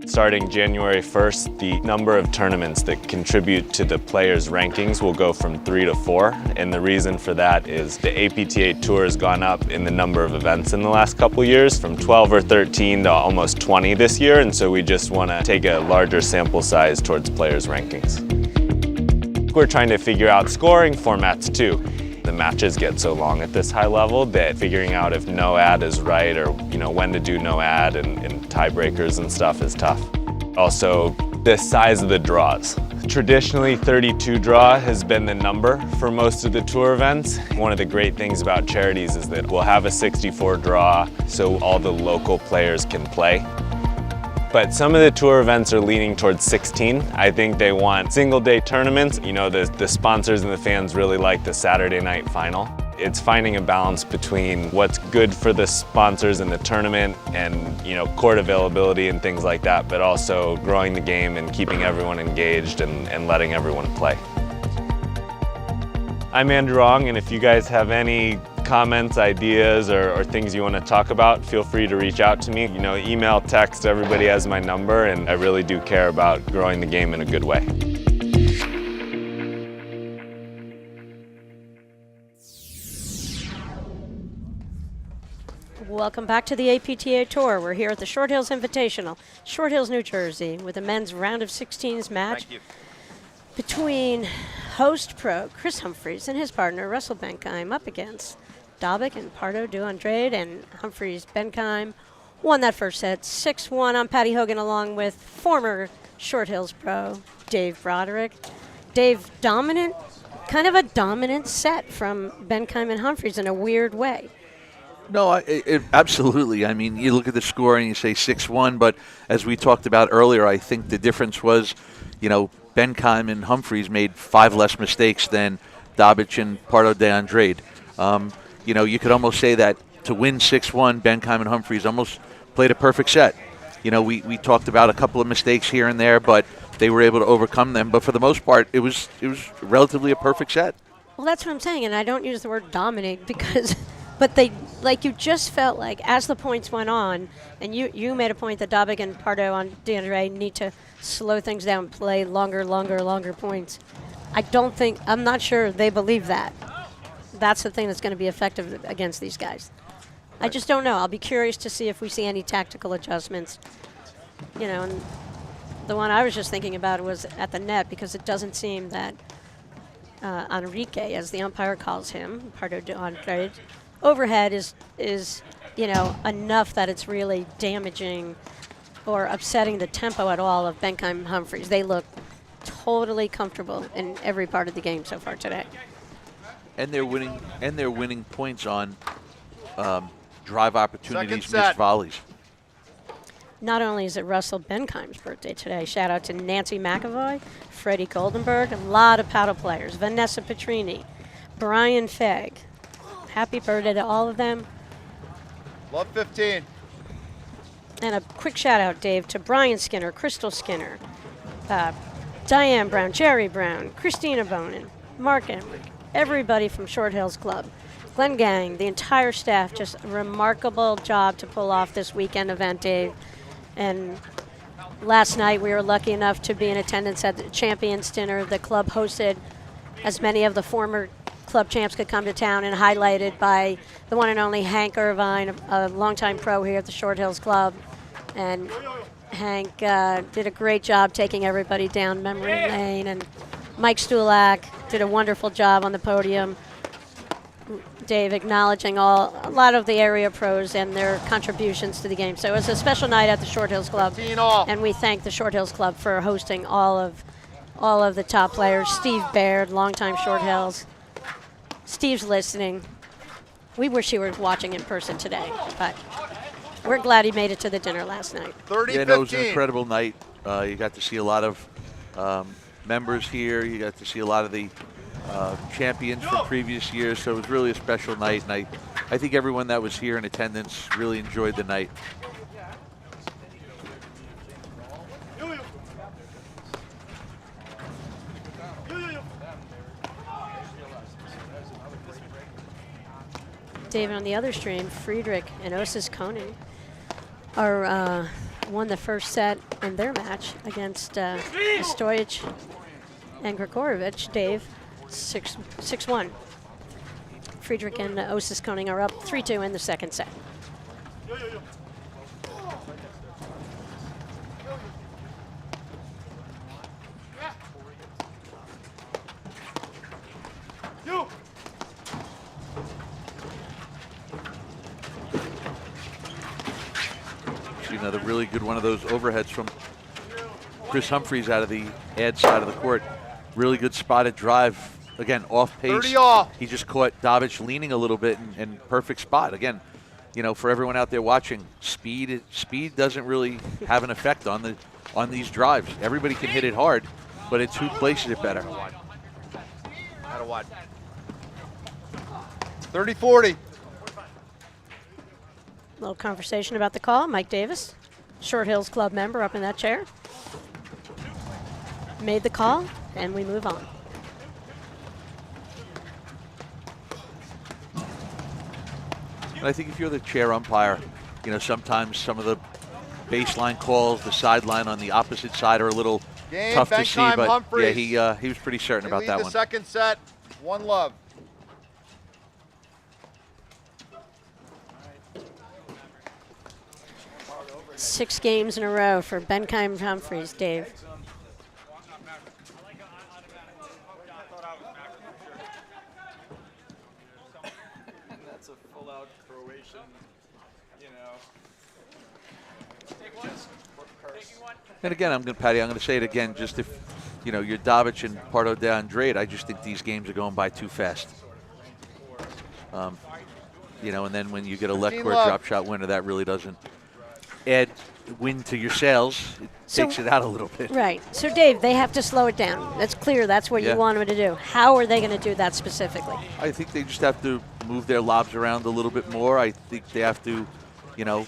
H: Starting January 1st, the number of tournaments that contribute to the players' rankings will go from 3 to 4, and the reason for that is the APTA Tour has gone up in the number of events in the last couple years, from 12 or 13 to almost 20 this year, and so we just want to take a larger sample size towards players' rankings. We're trying to figure out scoring formats too. The matches get so long at this high level that figuring out if no ad is right or when to do no ad and tiebreakers and stuff is tough. Also, the size of the draws. Traditionally, 32 draw has been the number for most of the tour events. One of the great things about charities is that we'll have a 64 draw so all the local players can play. But some of the tour events are leaning towards 16. I think they want single-day tournaments. The sponsors and the fans really like the Saturday night final. It's finding a balance between what's good for the sponsors in the tournament and court availability and things like that, but also growing the game and keeping everyone engaged and letting everyone play. I'm Andrew Ong, and if you guys have any comments, ideas, or things you want to talk about, feel free to reach out to me. You know, email, text, everybody has my number, and I really do care about growing the game in a good way.
B: Welcome back to the APTA Tour. We're here at the Short Hills Invitational, Short Hills, New Jersey, with a men's round of 16s match between host pro Chris Humphreys and his partner Russell Benkaim up against Dabic and Pardo Andrade, and Humphreys Benkaim won that first set 6-1. I'm Patty Hogan along with former Short Hills pro Dave Broderick. Dave, dominant, kind of a dominant set from Benkaim and Humphreys in a weird way.
D: No, absolutely. I mean, you look at the score and you say 6-1, but as we talked about earlier, I think the difference was, you know, Benkaim and Humphreys made 5 less mistakes than Dabic and Pardo de Andrade. You know, you could almost say that to win 6-1, Benkaim and Humphreys almost played a perfect set. You know, we talked about a couple of mistakes here and there, but they were able to overcome them. But for the most part, it was relatively a perfect set.
B: Well, that's what I'm saying, and I don't use the word dominate because – but they, like, you just felt like as the points went on, and you made a point that Dabic and Pardo de Andrade need to slow things down, play longer points. I'm not sure they believe that. That's the thing that's going to be effective against these guys. I just don't know. I'll be curious to see if we see any tactical adjustments. You know, and the one I was just thinking about was at the net, because it doesn't seem that Enrique, as the umpire calls him, Pardo de Andrade, overhead is you know, enough that it's really damaging or upsetting the tempo at all of Benkaim Humphreys. They look totally comfortable in every part of the game so far today.
D: And they're winning points on drive opportunities,
E: Second set.
D: missed volleys.
B: Not only is it Russell Benkaim's birthday today, shout out to Nancy McAvoy, Freddie Goldenberg, a lot of paddle players, Vanessa Petrini, Brian Fegg. Happy birthday to all of them.
E: Love 15.
B: And a quick shout out, Dave, to Brian Skinner, Crystal Skinner, Diane Brown, Jerry Brown, Christina Bonin, Mark Emmerich, everybody from Short Hills Club, Glenn Gang, the entire staff, just a remarkable job to pull off this weekend event, Dave. And last night we were lucky enough to be in attendance at the Champions Dinner. The club hosted as many of the former club champs could come to town, and highlighted by the one and only Hank Irvine, a longtime pro here at the Short Hills Club. And Hank did a great job taking everybody down memory lane, and Mike Stulak did a wonderful job on the podium. Dave acknowledging a lot of the area pros and their contributions to the game. So it was a special night at the Short Hills Club, and we thank the Short Hills Club for hosting all of the top players. Steve Baird, longtime Short Hills. Steve's listening. We wish he were watching in person today, but we're glad he made it to the dinner last night.
E: 30-15.
D: Yeah, no, it was an incredible night. You got to see a lot of members here. You got to see a lot of the champions from previous years, so it was really a special night, and I think everyone that was here in attendance really enjoyed the night.
B: David, on the other stream, Friedrich and Osis Koning won the first set in their match against Stojic and Grigorovich. Dave, 6-1. Friedrich and Osis Koning are up 3-2 in the second set.
D: Another really good one of those overheads from Chris Humphreys out of the ad side of the court. Really good spotted drive. Again, off pace.
E: 30 all.
D: He just caught Dabic leaning a little bit and perfect spot. Again, you know, for everyone out there watching, speed doesn't really have an effect on these drives. Everybody can hit it hard, but it's who places it better.
E: Out of what? 30-40.
B: Little conversation about the call. Mike Davis, Short Hills Club member, up in that chair. Made the call, and we move on.
D: And I think if you're the chair umpire, you know, sometimes some of the baseline calls, the sideline on the opposite side are a little
E: Game,
D: tough to see.
E: Benkaim,
D: But
E: Humphreys.
D: yeah, he was pretty certain
E: They
D: about
E: lead
D: that
E: the
D: one.
E: second set, 1-love.
B: Six games in a row for Benkaim Humphreys, Dave.
A: That's a full-out Croatian, you know.
D: And again, I'm going to say it again. Just if you know you're Dabic and Pardo de Andrade, I just think these games are going by too fast. You know, and then when you get a left court drop shot winner, that really doesn't add wind to your sails. It takes it out a little bit.
B: Right. So, Dave, they have to slow it down. That's clear. That's what you want them to do. How are they going to do that specifically?
D: I think they just have to move their lobs around a little bit more. I think they have to, you know,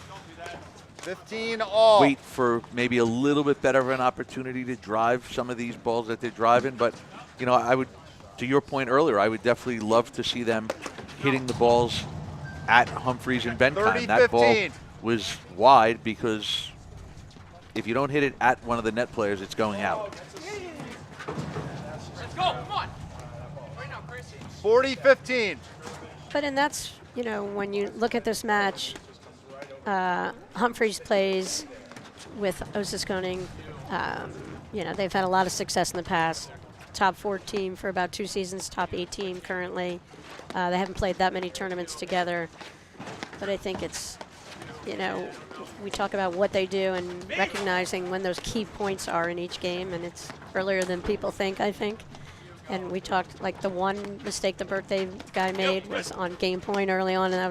E: 15 all.
D: wait for maybe a little bit better of an opportunity to drive some of these balls that they're driving. But, you know, I would, to your point earlier, I would definitely love to see them hitting the balls at Humphreys and Benkaim. That ball was wide because if you don't hit it at one of the net players, it's going out.
A: Let's go, come on. Right now, Chrissy.
E: 40-15.
B: But, and that's, you know, when you look at this match, Humphreys plays with Osaskoning. You know, they've had a lot of success in the past. Top 4 team for about 2 seasons, top 8 team currently. They haven't played that many tournaments together. But I think it's, you know, we talk about what they do and recognizing when those key points are in each game, and it's earlier than people think, I think. And we talked, like, the one mistake the birthday guy made was on game point early on, and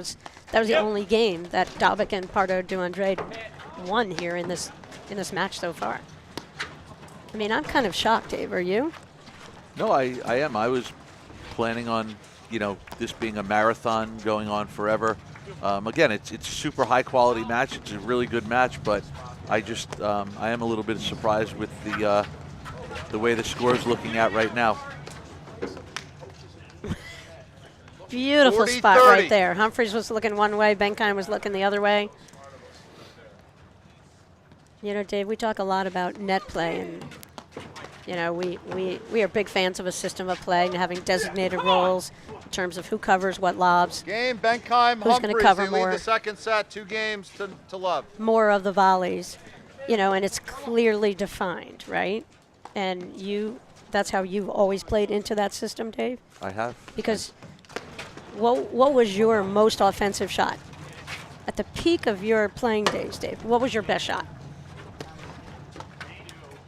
B: that was the only game that Dabic and Pardo de Andrade won here in this match so far. I mean, I'm kind of shocked, Dave. Are you?
D: No, I am. I was planning on, you know, this being a marathon going on forever. Again, it's a super high quality match. It's a really good match, but I just I am a little bit surprised with the way the score is looking at right now.
B: Beautiful
E: 40-30.
B: spot right there. Humphreys was looking one way, Benkaim was looking the other way. You know, Dave, we talk a lot about net play, and you know, we are big fans of a system of play and having designated roles in terms of who covers what lobs.
E: Game, Benkaim,
B: Who's
E: Humphreys.
B: gonna cover
E: they lead
B: more?
E: the second set, 2 games to love.
B: More of the volleys, you know, and it's clearly defined, right? And that's how you've always played into that system, Dave?
D: I have.
B: Because what was your most offensive shot? At the peak of your playing days, Dave, what was your best shot?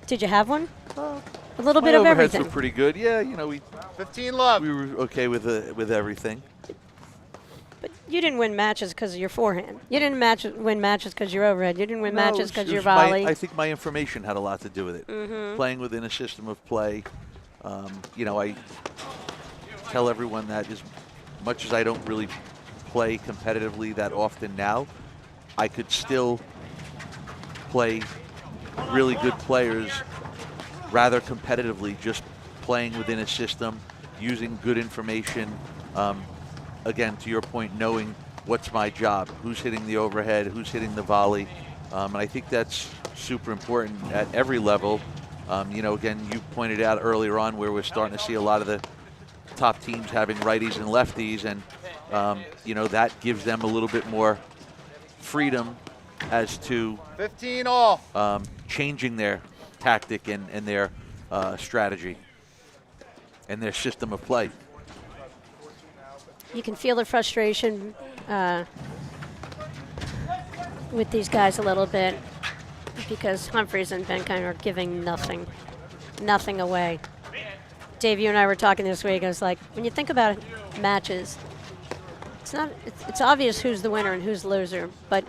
B: Did you have one? A little bit of
D: My overheads
B: everything.
D: were pretty good. Yeah, you know,
E: 15 love.
D: we were okay with everything.
B: But you didn't win matches because of your forehand. You didn't win matches because your overhead. You didn't win
D: No,
B: matches
D: it
B: because
D: was
B: your
D: my-
B: volley.
D: I think my information had a lot to do with it. Playing within a system of play. You know, I tell everyone that as much as I don't really play competitively that often now, I could still play really good players rather competitively, just playing within a system, using good information. Again, to your point, knowing what's my job, who's hitting the overhead, who's hitting the volley. And I think that's super important at every level. You know, again, you pointed out earlier on where we're starting to see a lot of the top teams having righties and lefties, and you know, that gives them a little bit more freedom as to
E: 15 all.
D: changing their tactic and their strategy and their system of play.
B: You can feel the frustration with these guys a little bit because Humphreys and Benkaim are giving nothing away. Dave, you and I were talking this week. I was like, when you think about matches, it's obvious who's the winner and who's the loser, but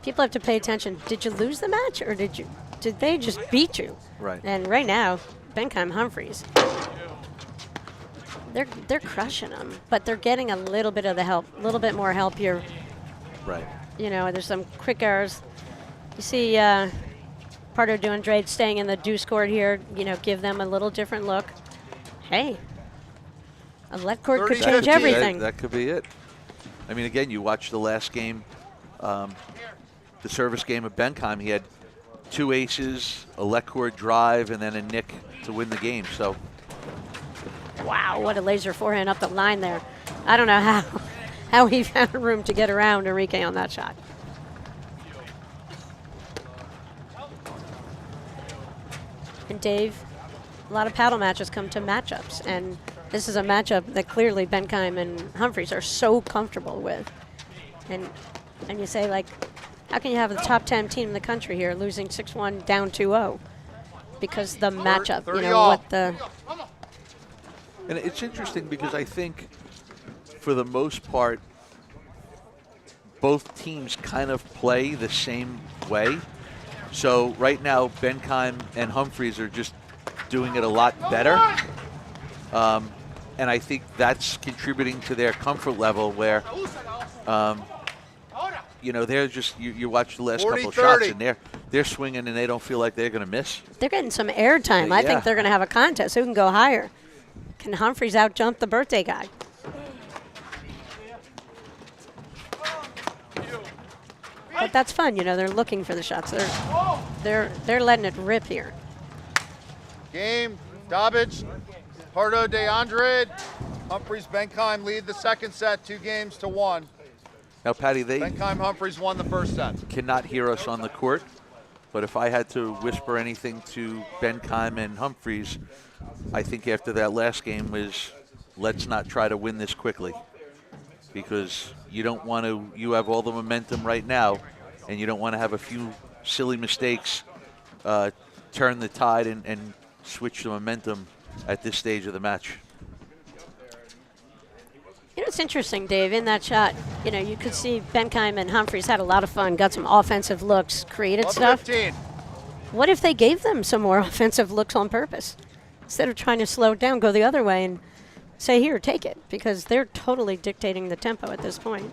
B: people have to pay attention. Did you lose the match, or did they just beat you?
D: Right.
B: And right now, Benkaim Humphreys, they're crushing them, but they're getting a little bit of the help, a little bit more help here.
D: Right.
B: You know, there's some quick errors. You see Pardo de Andrade staying in the deuce court here, you know, give them a little different look. Hey, a left court could change
E: 30-15.
B: everything.
D: That could be it. I mean, again, you watch the last game, the service game of Benkaim. He had 2 aces, a let court drive, and then a nick to win the game. So,
B: Wow, what a laser forehand up the line there. I don't know how he found room to get around Enrique on that shot. And Dave, a lot of paddle matches come to matchups, and this is a matchup that clearly Benkaim and Humphreys are so comfortable with. And you say, like, how can you have the top 10 team in the country here losing 6-1 down 2-0? Because the matchup, you know, what the...
D: And it's interesting because I think, for the most part, both teams kind of play the same way. So right now, Benkaim and Humphreys are just doing it a lot better. And I think that's contributing to their comfort level where, you know, they're just, you watch the last couple of shots and they're swinging and they don't feel like they're going to miss.
B: They're getting some air time. I think they're going to have a contest. Who can go higher? Can Humphreys out-jump the birthday guy? But that's fun, you know. They're looking for the shots. They're letting it rip here.
E: Game, Dabic, Pardo de Andrade. Humphreys, Benkaim lead the second set 2-1.
D: Now, Patty, they
E: Benkaim Humphreys won the first set.
D: cannot hear us on the court, but if I had to whisper anything to Benkaim and Humphreys, I think after that last game was, let's not try to win this quickly, because you don't want to, you have all the momentum right now, and you don't want to have a few silly mistakes turn the tide and switch the momentum at this stage of the match.
B: You know, it's interesting, Dave, in that shot, you know, you could see Benkaim and Humphreys had a lot of fun, got some offensive looks, created stuff.
E: 15.
B: What if they gave them some more offensive looks on purpose? Instead of trying to slow it down, go the other way and say, here, take it, because they're totally dictating the tempo at this point.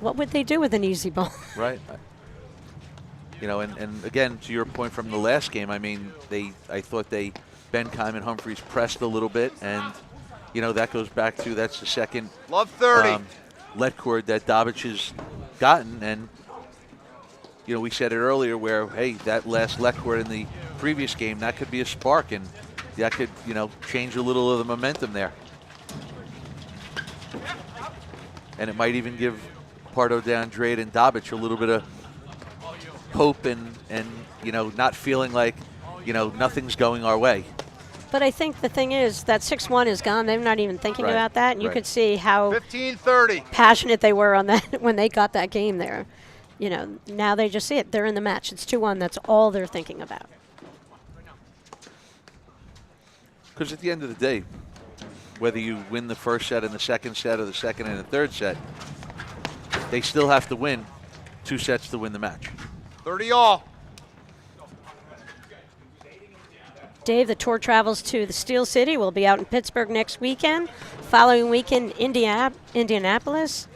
B: What would they do with an easy ball?
D: Right. You know, and again, to your point from the last game, I mean, I thought Benkaim and Humphreys pressed a little bit, and, you know, that goes back to, that's the second
E: Love 30.
D: let cord that Dabic has gotten, and, you know, we said it earlier where, hey, that last let cord in the previous game, that could be a spark, and that could, you know, change a little of the momentum there. And it might even give Pardo de Andrade and Dabic a little bit of hope and you know, not feeling like, you know, nothing's going our way.
B: But I think the thing is that 6-1 is gone. They're not even thinking about that, and you could see how
E: 15-30.
B: passionate they were on that when they got that game there. You know, now they just see it. They're in the match. It's 2-1. That's all they're thinking about.
D: Because at the end of the day, whether you win the first set and the second set or the second and the third set, they still have to win 2 sets to win the match.
E: 30-all.
B: Dave, the tour travels to the Steel City. We'll be out in Pittsburgh next weekend. Following weekend, Indianapolis.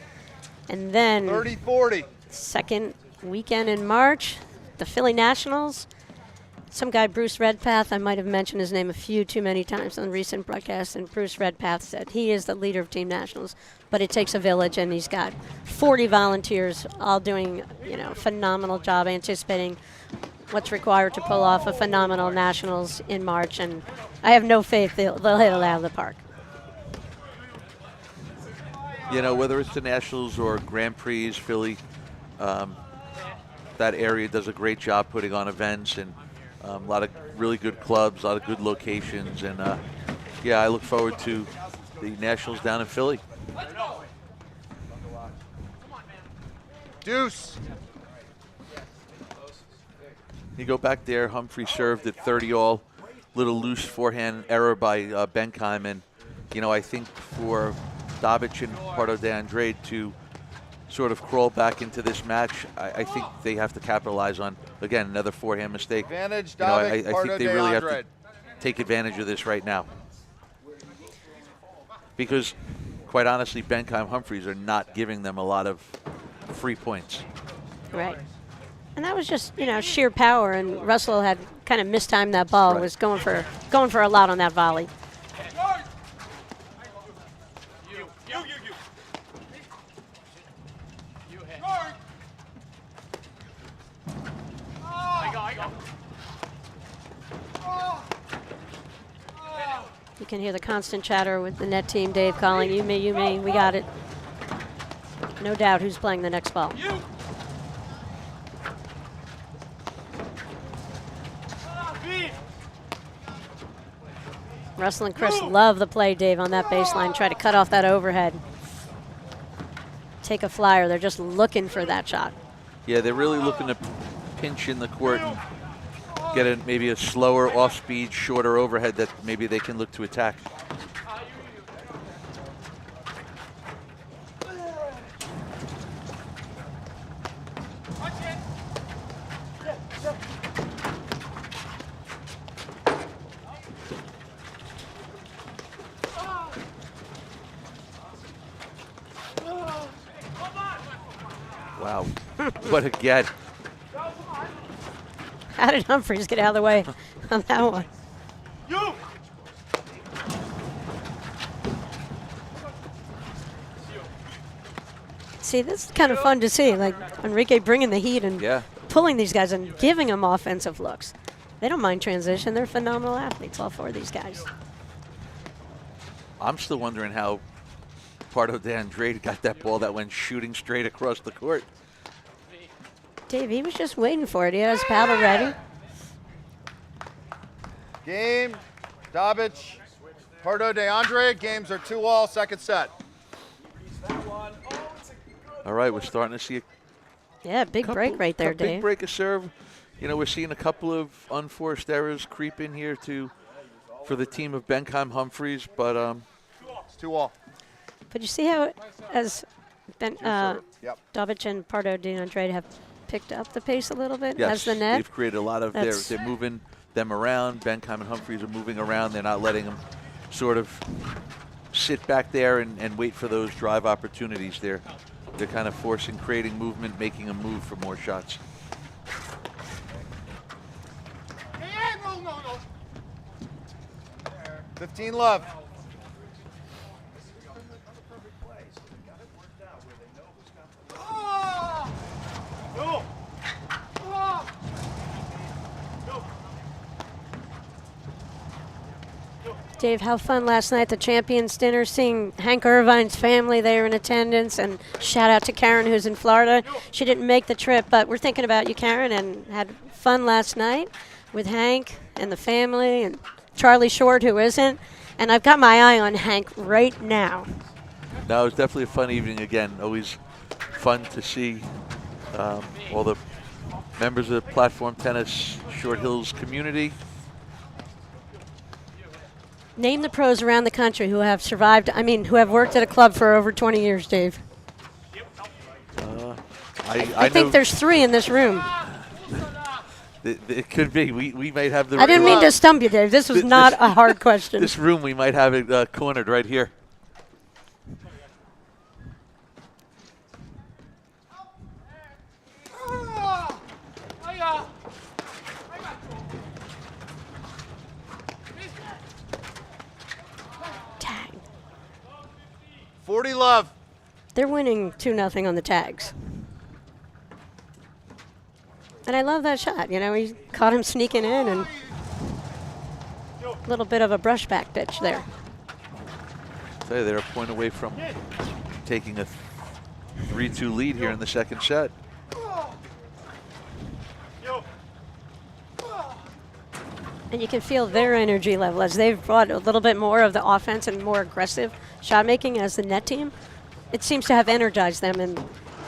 B: And then
E: 30-40.
B: second weekend in March, the Philly Nationals. Some guy, Bruce Redpath, I might have mentioned his name a few too many times on recent broadcasts, and Bruce Redpath said he is the leader of Team Nationals, but it takes a village, and he's got 40 volunteers all doing, you know, phenomenal job anticipating what's required to pull off a phenomenal Nationals in March, and I have no faith they'll hit it out of the park.
D: You know, whether it's the Nationals or Grand Prix, Philly, that area does a great job putting on events, and a lot of really good clubs, a lot of good locations, and yeah, I look forward to the Nationals down in Philly.
E: Deuce.
D: You go back there, Humphrey served at 30-all, little loose forehand error by Benkaim, and, you know, I think for Dabic and Pardo de Andrade to sort of crawl back into this match, I think they have to capitalize on, again, another forehand mistake.
E: Advantage,
D: You know,
E: Dabic,
D: I
E: Pardo
D: think they
E: de
D: really have
E: Andrade.
D: to take advantage of this right now. Because, quite honestly, Benkaim Humphreys are not giving them a lot of free points.
B: Right. And that was just, you know, sheer power, and Russell had kind of mistimed that ball,
D: Right.
B: was going for a lot on that volley. You can hear the constant chatter with the net team, Dave calling, you, me, we got it. No doubt who's playing the next ball. Russell and Chris love the play, Dave, on that baseline. Try to cut off that overhead. Take a flyer. They're just looking for that shot.
D: Yeah, they're really looking to pinch in the court and get maybe a slower off-speed, shorter overhead that maybe they can look to attack. Wow, what a get.
B: How did Humphreys get out of the way on that one? See, this is kind of fun to see, like Enrique bringing the heat and pulling these guys and giving them offensive looks. They don't mind transition. They're phenomenal athletes, all four of these guys.
D: I'm still wondering how Pardo de Andrade got that ball that went shooting straight across the court.
B: Dave, he was just waiting for it. He had his paddle ready.
E: Game, Dabic, Pardo de Andrade. Games are 2-all, second set.
D: All right, we're starting to see
B: a big break right there, Dave.
D: Big break of serve. You know, we're seeing a couple of unforced errors creep in here for the team of Benkaim Humphreys, but
E: it's 2-all.
B: But you see how as Dabic and Pardo de Andrade have picked up the pace a little bit as the net?
D: They've created a lot of they're moving them around. Benkaim and Humphreys are moving around. They're not letting them sort of sit back there and wait for those drive opportunities. They're kind of forcing, creating movement, making them move for more shots.
E: No. 15 love.
B: Dave, how fun last night, the Champions Dinner, seeing Hank Irvine's family there in attendance, and shout out to Karen who's in Florida. She didn't make the trip, but we're thinking about you, Karen, and had fun last night with Hank and the family and Charlie Short, who isn't. And I've got my eye on Hank right now.
D: No, it was definitely a fun evening again. Always fun to see all the members of the Platform Tennis Short Hills community.
B: Name the pros around the country who have survived, who have worked at a club for over 20 years, Dave. I think there's 3 in this room.
D: It could be. We might have the.
B: I didn't mean to stump you, Dave. This was not a hard question.
D: This room, we might have it cornered right here.
B: Tag.
E: 40 love.
B: They're winning 2-0 on the tags. And I love that shot. You know, he caught him sneaking in, and a little bit of a brushback pitch there.
D: I'll tell you, they're a point away from taking a 3-2 lead here in the second set.
B: And you can feel their energy level as they've brought a little bit more of the offense and more aggressive shot making as the net team. It seems to have energized them, and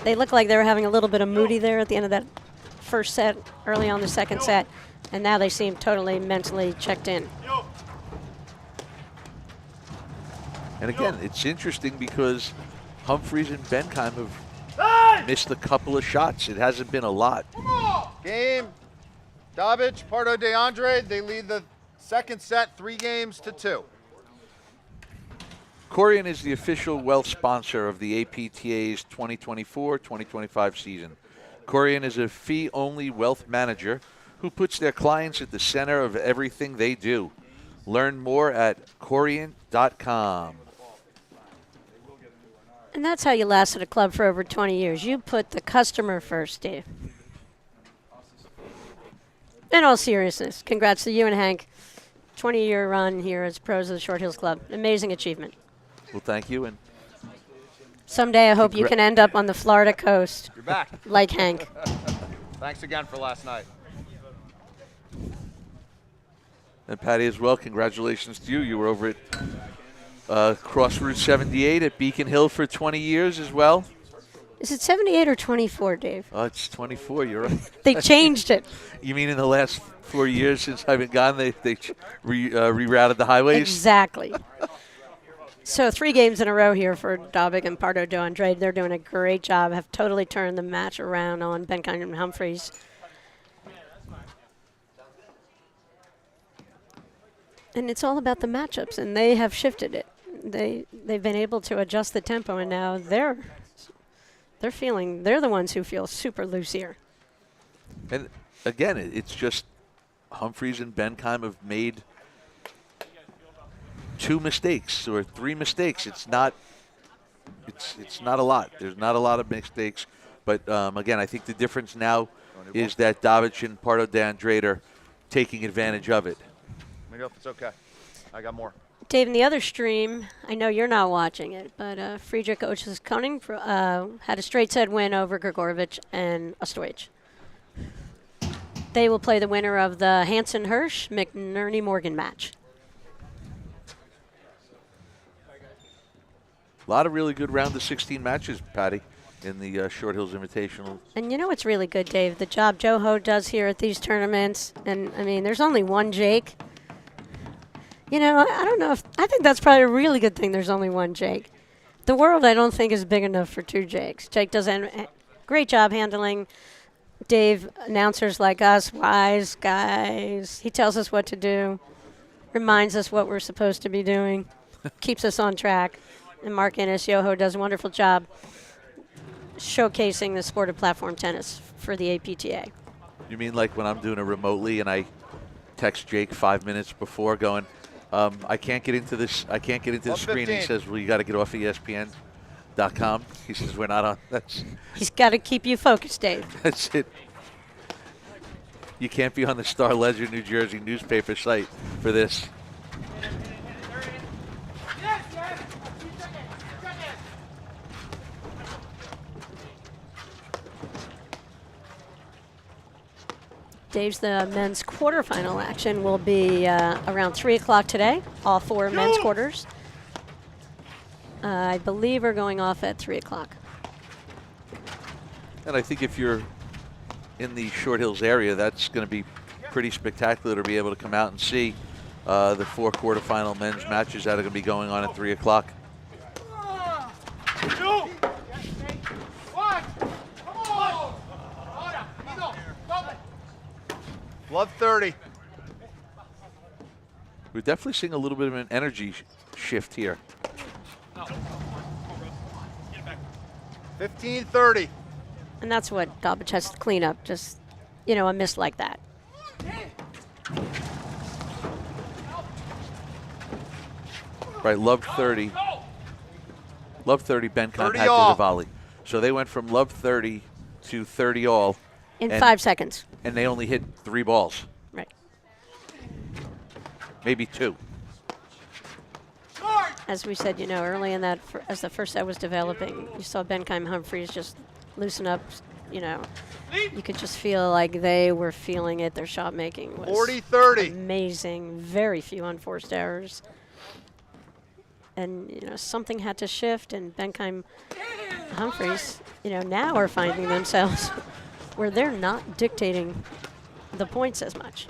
B: they look like they were having a little bit of moody there at the end of that first set, early on the second set, and now they seem totally mentally checked in.
D: And again, it's interesting because Humphreys and Benkaim have missed a couple of shots. It hasn't been a lot.
E: Game. Dabic, Pardo de Andrade, they lead the second set 3-2.
D: Corian is the official wealth sponsor of the APTA's 2024-2025 season. Corian is a fee-only wealth manager who puts their clients at the center of everything they do. Learn more at Corian.com.
B: And that's how you last at a club for over 20 years. You put the customer first, Dave. In all seriousness, congrats to you and Hank. 20-year run here as pros of the Short Hills Club. Amazing achievement.
D: Well, thank you. And
B: Someday I hope you can end up on the Florida coast
E: You're back.
B: like Hank.
E: Thanks again for last night.
D: And Patty as well, congratulations to you. You were over at Crossroads 78 at Beacon Hill for 20 years as well.
B: Is it 78 or 24, Dave?
D: Oh, it's 24, you're right.
B: They changed it.
D: You mean in the last 4 years since I've been gone, they rerouted the highways?
B: Exactly. So 3 games in a row here for Dabic and Pardo de Andrade. They're doing a great job, have totally turned the match around on Benkaim and Humphreys. And it's all about the matchups, and they have shifted it. They've been able to adjust the tempo, and now they're the ones who feel super loose here.
D: And again, it's just Humphreys and Benkaim have made 2 mistakes or 3 mistakes. It's not a lot. There's not a lot of mistakes. But again, I think the difference now is that Dabic and Pardo de Andrade are taking advantage of it.
E: Let me know if it's okay. I got more.
B: Dave, in the other stream, I know you're not watching it, but Friedrich Koenig had a straight set win over Grigorovic and Ostojic. They will play the winner of the Hansen-Hirsch-McNerney-Morgan match.
D: A lot of really good round of 16 matches, Patty, in the Short Hills Invitational.
B: And you know what's really good, Dave? The job Joe Ho does here at these tournaments. And, I mean, there's only one Jake. You know, I don't know if – I think that's probably a really good thing there's only one Jake. The world, I don't think, is big enough for 2 Jakes. Jake does a great job handling Dave, announcers like us, wise guys. He tells us what to do, reminds us what we're supposed to be doing, keeps us on track. And Mark Innes, Yoho, does a wonderful job showcasing the sport of platform tennis for the APTA.
D: You mean like when I'm doing it remotely and I text Jake 5 minutes before going, I can't get into this. I can't get into the screen.
E: 15.
D: He says, well, you got to get off ESPN.com. He says, we're not on.
B: He's got to keep you focused, Dave.
D: That's it. You can't be on the Star Ledger, New Jersey newspaper site for this.
B: Dave's the men's quarterfinal action will be around 3 o'clock today, all 4 men's quarters. I believe are going off at 3 o'clock.
D: And I think if you're in the Short Hills area, that's going to be pretty spectacular to be able to come out and see the 4 quarterfinal men's matches that are going to be going on at 3 o'clock.
E: Love 30.
D: We're definitely seeing a little bit of an energy shift here.
E: 15-30.
B: And that's what Dabic has to clean up, just, you know, a miss like that.
D: Right, love 30. Love 30, Benkaim
E: 30
D: had
E: all.
D: to the volley. So they went from love 30 to 30 all.
B: In
D: And-
B: 5 seconds.
D: And they only hit 3 balls,
B: Right.
D: maybe 2.
B: As we said, you know, early in that, as the first set was developing, you saw Benkaim Humphreys just loosen up, you know. You could just feel like they were feeling it. Their shot making was
E: 40-30.
B: amazing. Very few unforced errors. And, you know, something had to shift, and Benkaim Humphreys, you know, now are finding themselves where they're not dictating the points as much.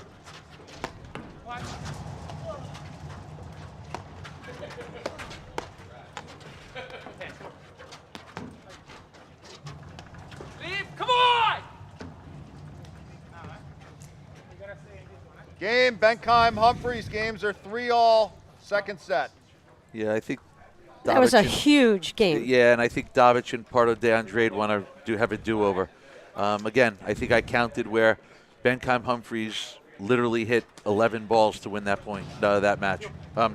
A: Leave, come on!
E: Game, Benkaim, Humphreys games are 3-all, second set.
D: Yeah, I think
B: That was
D: Dabic
B: a
D: and-
B: huge game.
D: Yeah, and I think Dabic and Pardo de Andrade want to have a do-over. Again, I think I counted where Benkaim Humphreys literally hit 11 balls to win that point, that match.
B: Yeah,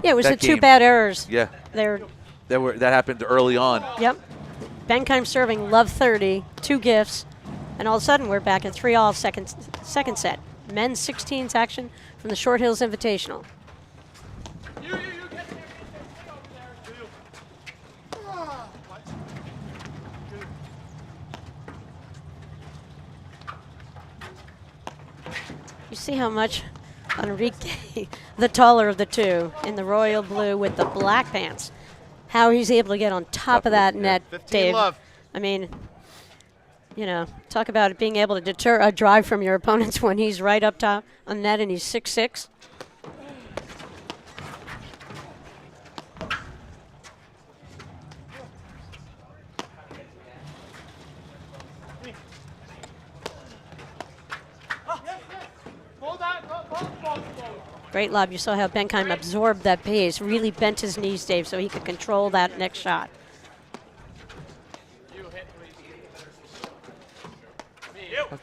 B: it was
D: that
B: the 2
D: game.
B: bad errors.
D: Yeah,
B: They're
D: that happened early on.
B: Yep. Benkaim serving love 30, 2 gifts, and all of a sudden we're back at 3 all second second set. Men's 16s action from the Short Hills Invitational. You see how much Enrique, the taller of the two, in the royal blue with the black pants, how he's able to get on top of that net,
E: 15
B: Dave.
E: love.
B: I mean, you know, talk about being able to deter a drive from your opponents when he's right up top on net and he's 6'6". Great lob. You saw how Benkaim absorbed that pace, really bent his knees, Dave, so he could control that next shot.
D: I'll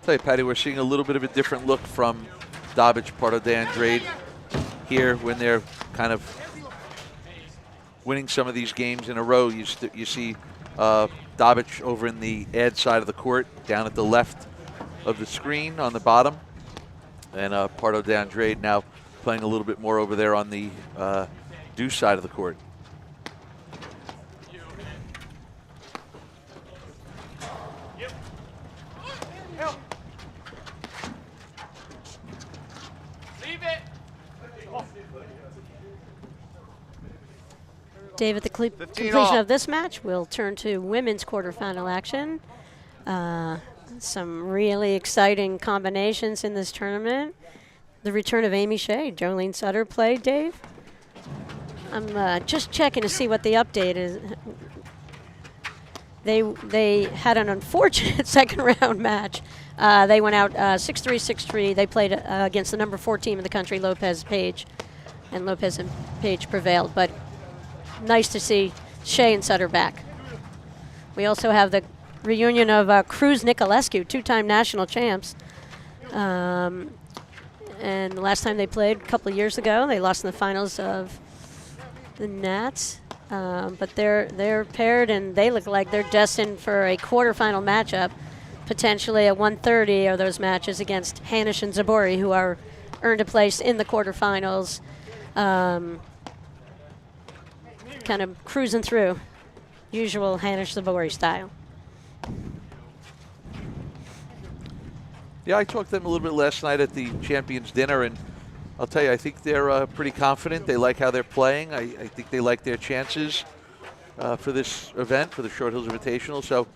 D: tell you, Patty, we're seeing a little bit of a different look from Dabic, Pardo, Andrade here when they're kind of winning some of these games in a row. You see Dabic over in the ad side of the court, down at the left of the screen on the bottom. And Pardo de Andrade now playing a little bit more over there on the deuce side of the court.
A: Leave it.
B: Dave, at the
E: 15
B: completion
E: all.
B: of this match, we'll turn to women's quarterfinal action. Some really exciting combinations in this tournament. The return of Amy Shea, Jolene Sutter played, Dave. I'm just checking to see what the update is. They had an unfortunate second round match. They went out 6-3, 6-3. They played against the number 4 team in the country, Lopez Page, and Lopez and Page prevailed. But nice to see Shea and Sutter back. We also have the reunion of Cruz Nicolescu, 2-time national champs. And the last time they played, a couple of years ago, they lost in the finals of the Nats. But they're paired, and they look like they're destined for a quarterfinal matchup, potentially at 1:30 are those matches against Hanisch and Zabori, who are earned a place in the quarterfinals, kind of cruising through, usual Hanisch-Zabori style.
D: Yeah, I talked to them a little bit last night at the Champions Dinner, and I'll tell you, I think they're pretty confident. They like how they're playing. I think they like their chances for this event, for the Short Hills Invitational. So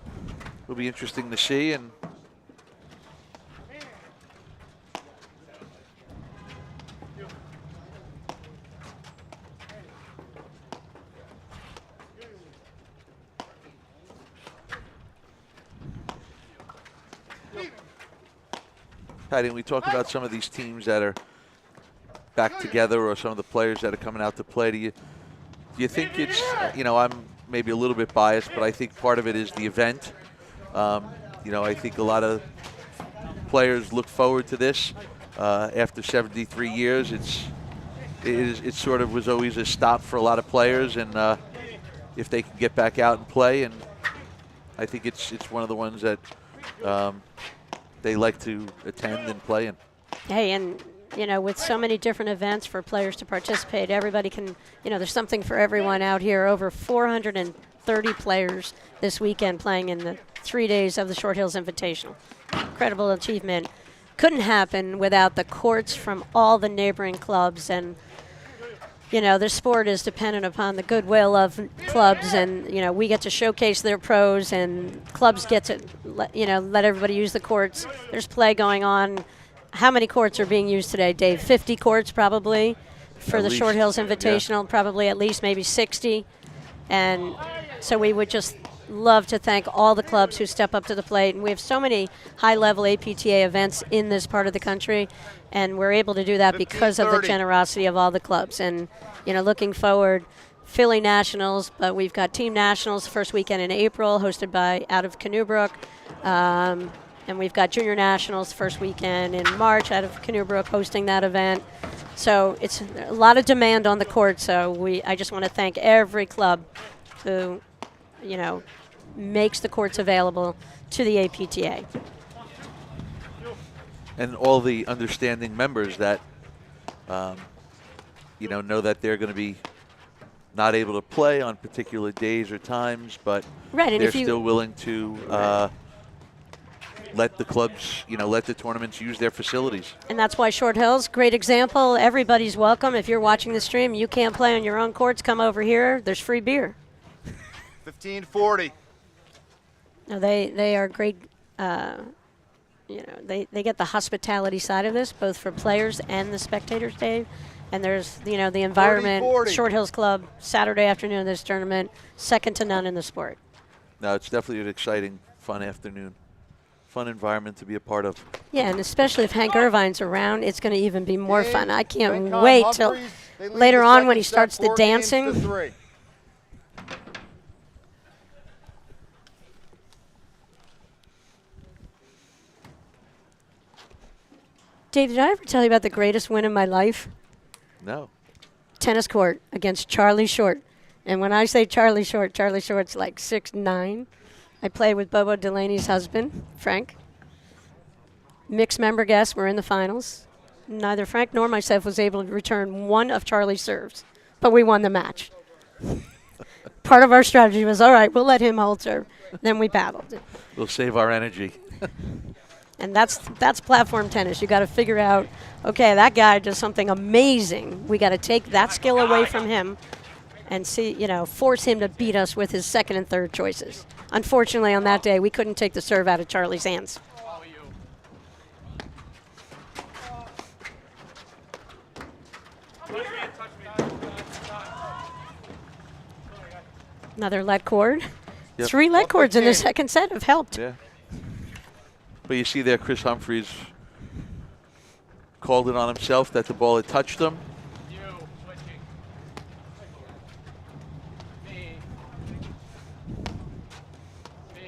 D: it'll be interesting to see. And Patty, we talk about some of these teams that are back together, or some of the players that are coming out to play. Do you think it's, you know, I'm maybe a little bit biased, but I think part of it is the event. You know, I think a lot of players look forward to this. After 73 years, it sort of was always a stop for a lot of players, and if they can get back out and play, and I think it's one of the ones that they like to attend and play in.
B: Hey, and you know, with so many different events for players to participate, everybody can, you know, there's something for everyone out here. Over 430 players this weekend playing in the 3 days of the Short Hills Invitational. Incredible achievement. Couldn't happen without the courts from all the neighboring clubs, and you know, this sport is dependent upon the goodwill of clubs, and you know, we get to showcase their pros, and clubs get to let everybody use the courts. There's play going on. How many courts are being used today, Dave? 50 courts probably for
D: At
B: the
D: least.
B: Short Hills Invitational,
D: Yeah.
B: probably at least maybe 60. And so we would just love to thank all the clubs who step up to the plate. And we have so many high-level APTA events in this part of the country, and we're able to do that because of the
E: 15-30.
B: generosity of all the clubs. And, you know, looking forward, Philly Nationals, but we've got Team Nationals first weekend in April, hosted by out of Canoe Brook. And we've got Junior Nationals first weekend in March out of Canoe Brook hosting that event. So it's a lot of demand on the court. So I just want to thank every club who, you know, makes the courts available to the APTA.
D: and all the understanding members that, know that they're going to be not able to play on particular days or times, but
B: Right, and
D: they're
B: if you-
D: still willing to let the clubs, let the tournaments use their facilities.
B: And that's why Short Hills, great example. Everybody's welcome. If you're watching the stream, you can't play on your own courts, come over here. There's free beer.
E: 15-40.
B: No, they are great. They get the hospitality side of this, both for players and the spectators, Dave. And there's, the environment.
E: 40.
B: Short Hills Club, Saturday afternoon of this tournament, second to none in the sport.
D: No, it's definitely an exciting, fun afternoon. Fun environment to be a part of.
B: Yeah, and especially if Hank Irvine's around, it's going to even be more fun. I can't
E: Benkaim,
B: wait till
E: Humphreys, they lead
B: later
E: the
B: on when
E: second
B: he
E: set,
B: starts the
E: 4 games to
B: dancing.
E: 3.
B: Dave, did I ever tell you about the greatest win of my life?
D: No.
B: Tennis court against Charlie Short. And when I say Charlie Short's like 6'9". I played with Bobo Delaney's husband, Frank. Mixed member guests were in the finals. Neither Frank nor myself was able to return one of Charlie's serves, but we won the match. Part of our strategy was, all right, we'll let him hold serve. Then we battled.
D: We'll save our energy.
B: And that's platform tennis. You got to figure out, okay, that guy does something amazing. We got to take that skill away from him and force him to beat us with his second and third choices. Unfortunately, on that day, we couldn't take the serve out of Charlie's hands. Another lead cord.
D: Yep.
B: 3 lead cords in the second set have helped.
D: Yeah. But you see there, Chris Humphreys called it on himself that the ball had touched him.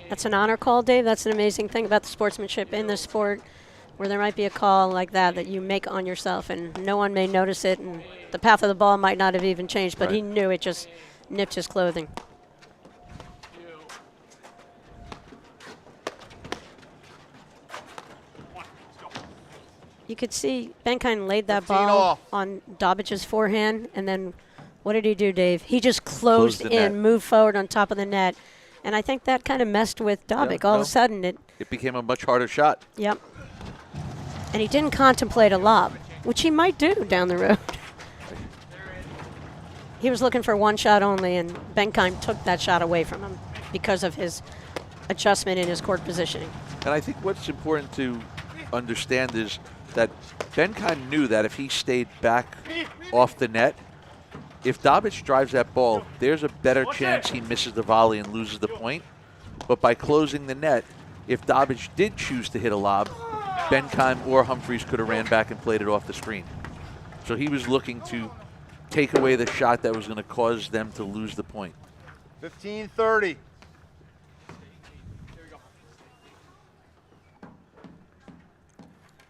B: That's an honor call, Dave. That's an amazing thing about the sportsmanship in this sport, where there might be a call like that you make on yourself, and no one may notice it, and the path of the ball might not have even changed, but
D: Right.
B: he knew it just nipped his clothing. You could see Benkaim laid that
E: 15
B: ball
E: off.
B: on Dabic's forehand, and then what did he do, Dave? He just closed
D: Closed the net.
B: in, moved forward on top of the net, and I think that kind of messed with Dabic. All of a sudden,
D: It became a much harder shot.
B: Yep. And he didn't contemplate a lob, which he might do down the road. He was looking for one shot only, and Benkaim took that shot away from him because of his adjustment in his court positioning.
D: And I think what's important to understand is that Benkaim knew that if he stayed back off the net, if Dabic drives that ball, there's a better chance he misses the volley and loses the point. But by closing the net, if Dabic did choose to hit a lob, Benkaim or Humphreys could have ran back and played it off the screen. So he was looking to take away the shot that was going to cause them to lose the point.
E: 15-30.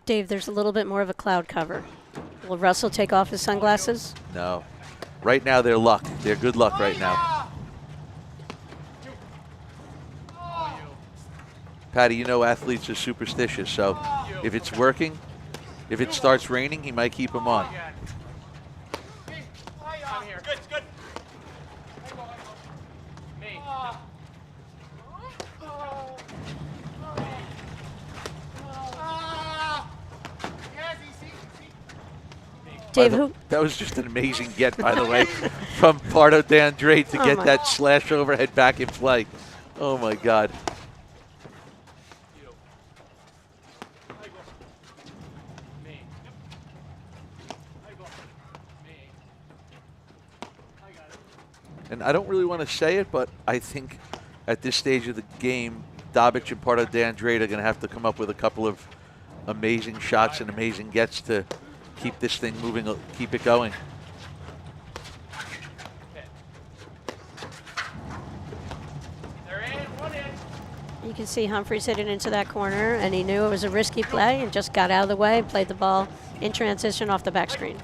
B: Dave, there's a little bit more of a cloud cover. Will Russell take off his sunglasses?
D: No. Right now, they're luck. They're good luck right now. Patty, you know athletes are superstitious, so if it's working, if it starts raining, he might keep them on.
A: I'm here. Good, good. Me.
B: Dave, who?
D: That was just an amazing get, by the way, from Pardo to Andrade to get that slash overhead back in play. Oh, my God. And I don't really want to say it, but I think at this stage of the game, Dabic and Pardo de Andrade are going to have to come up with a couple of amazing shots and amazing gets to keep this thing moving, keep it going.
A: They're in, one in.
B: You can see Humphreys hit it into that corner, and he knew it was a risky play and just got out of the way, played the ball in transition off the back screen.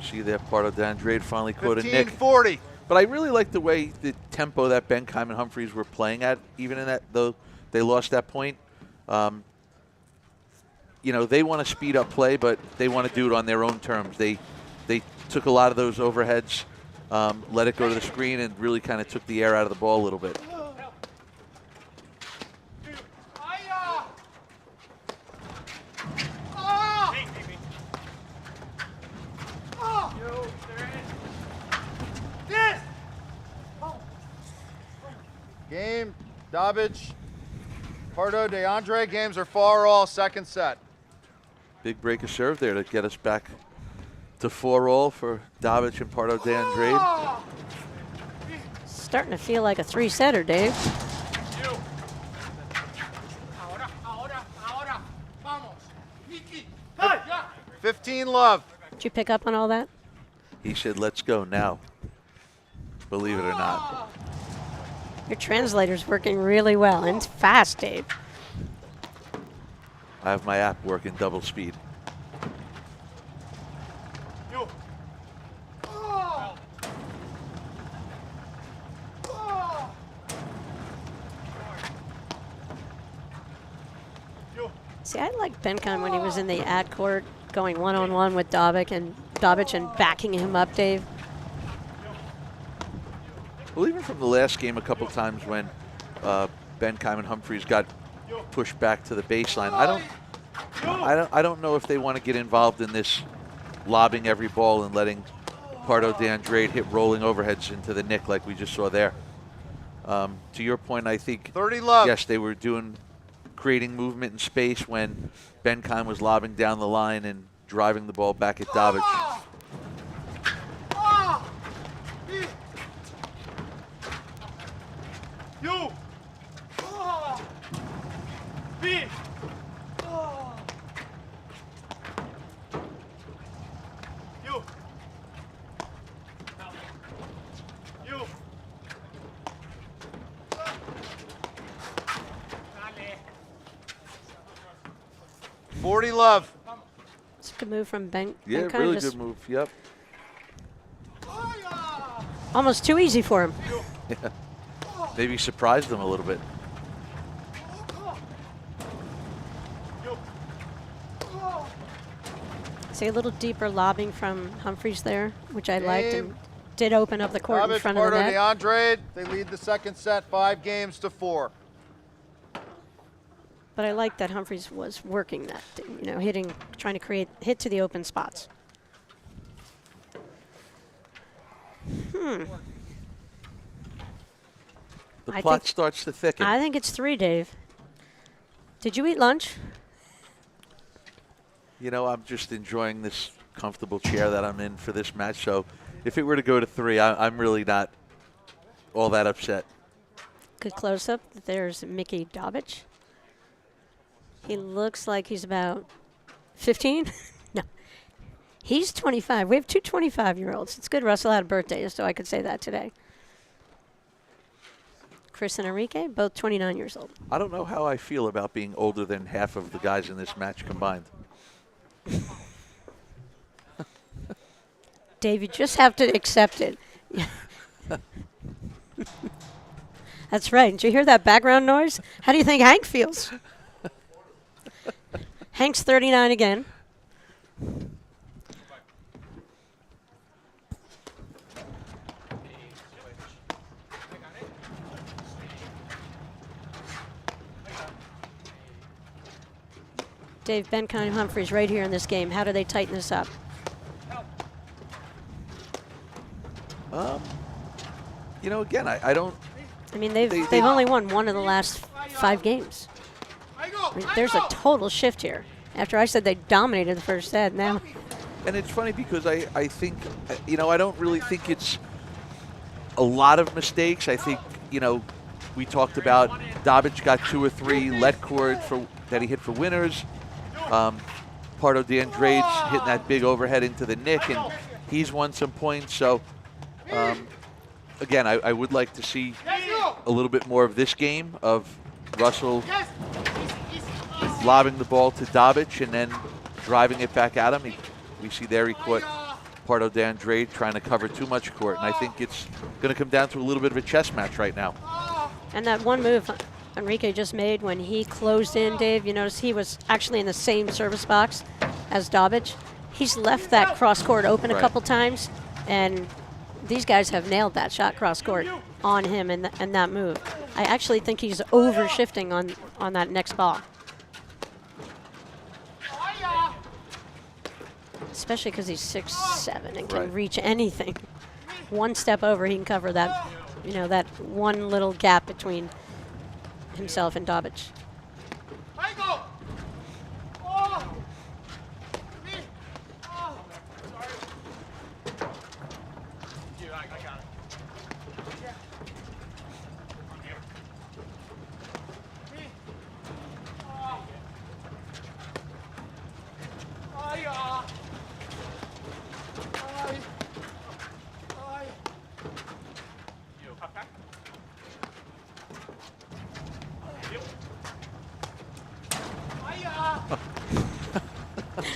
D: See that part of Andrade finally caught a nick.
E: 15-40.
D: But I really like the way the tempo that Benkaim and Humphreys were playing at, even in that, though they lost that point. You know, they want to speed up play, but they want to do it on their own terms. They took a lot of those overheads, let it go to the screen, and really kind of took the air out of the ball a little bit.
E: Game, Dabic, Pardo, DeAndre. Games are 4-all, second set.
D: Big break of serve there to get us back to 4-all for Dabic and Pardo DeAndre.
B: Starting to feel like a 3-setter, Dave.
E: 15-love.
B: Did you pick up on all that?
D: He said, "Let's go now." Believe it or not.
B: Your translator's working really well, and it's fast, Dave.
D: I have my app working double speed.
B: See, I liked Benkaim when he was in the ad court, going one-on-one with Dabic and backing him up, Dave.
D: Well, even from the last game, a couple times when Benkaim and Humphreys got pushed back to the baseline, I don't know if they want to get involved in this lobbing every ball and letting Pardo DeAndre hit rolling overheads into the nick like we just saw there. To your point, I think
E: 30-love.
D: yes, they were creating movement and space when Benkaim was lobbing down the line and driving the ball back at Dabic.
E: Love.
B: It's a good move from Benkaim.
D: Yeah, really good move. Yep.
B: Almost too easy for him.
D: Yeah. Maybe surprised them a little bit.
B: See a little deeper lobbing from Humphreys there, which I liked, and did open up the court in front of the net.
E: DeAndre, they lead the second set 5-4.
B: But I like that Humphreys was working that, you know, trying to hit to the open spots.
D: The plot starts to thicken.
B: I think it's 3, Dave. Did you eat lunch?
D: You know, I'm just enjoying this comfortable chair that I'm in for this match. So if it were to go to 3, I'm really not all that upset.
B: Good close-up. There's Mickey Dabic. He looks like he's about 15. No, he's 25. We have 2 25-year-olds. It's good Russell had a birthday, so I could say that today. Chris and Enrique, both 29 years old.
D: I don't know how I feel about being older than half of the guys in this match combined.
B: Dave, you just have to accept it. That's right. Did you hear that background noise? How do you think Hank feels? Hank's 39 again. Dave, Benkaim, Humphreys right here in this game. How do they tighten this up?
D: You know, again, I don't.
B: I mean, they've only won 1 of the last 5 games. I mean, there's a total shift here. After I said they dominated the first set, now.
D: And it's funny because I think, you know, I don't really think it's a lot of mistakes. I think, you know, we talked about Dabic got 2 or 3 let cord that he hit for winners. Pardo DeAndre's hitting that big overhead into the nick, and he's won some points. So again, I would like to see a little bit more of this game of Russell lobbing the ball to Dabic and then driving it back at him. We see there he caught Pardo de Andrade trying to cover too much court, and I think it's going to come down to a little bit of a chess match right now.
B: And that one move Enrique just made when he closed in, Dave, you notice he was actually in the same service box as Dabic. He's left that cross court open a couple times, and these guys have nailed that shot cross court on him and that move. I actually think he's over shifting on that next ball. Especially because he's 6'7" and can reach anything. One step over, he can cover that, that one little gap between himself and Dabic.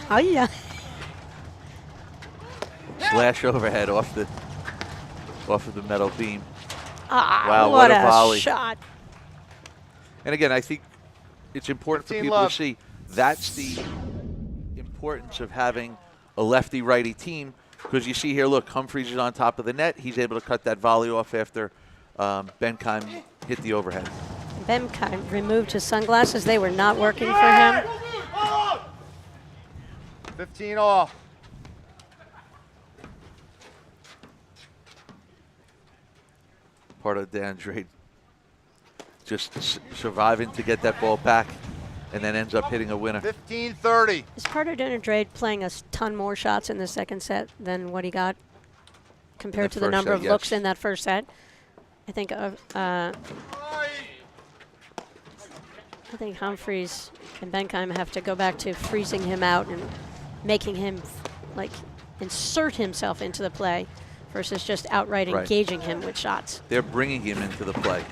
B: Oh yeah.
D: Slash overhead off of the metal beam.
B: Wow,
D: what a volley.
B: Shot.
D: And again, I think it's important for people to see that's the importance of having a lefty-righty team, because you see here, look, Humphreys is on top of the net. He's able to cut that volley off after Benkaim hit the overhead.
B: Benkaim removed his sunglasses. They were not working for him.
E: 15 all.
D: Pardo de Andrade just surviving to get that ball back and then ends up hitting a winner.
E: 15-30.
B: Is Pardo de Andrade playing a ton more shots in the second set than what he got compared to the number of looks in that first set? I think Humphreys and Benkaim have to go back to freezing him out and making him insert himself into the play versus just outright engaging him with shots.
D: They're bringing him into the play.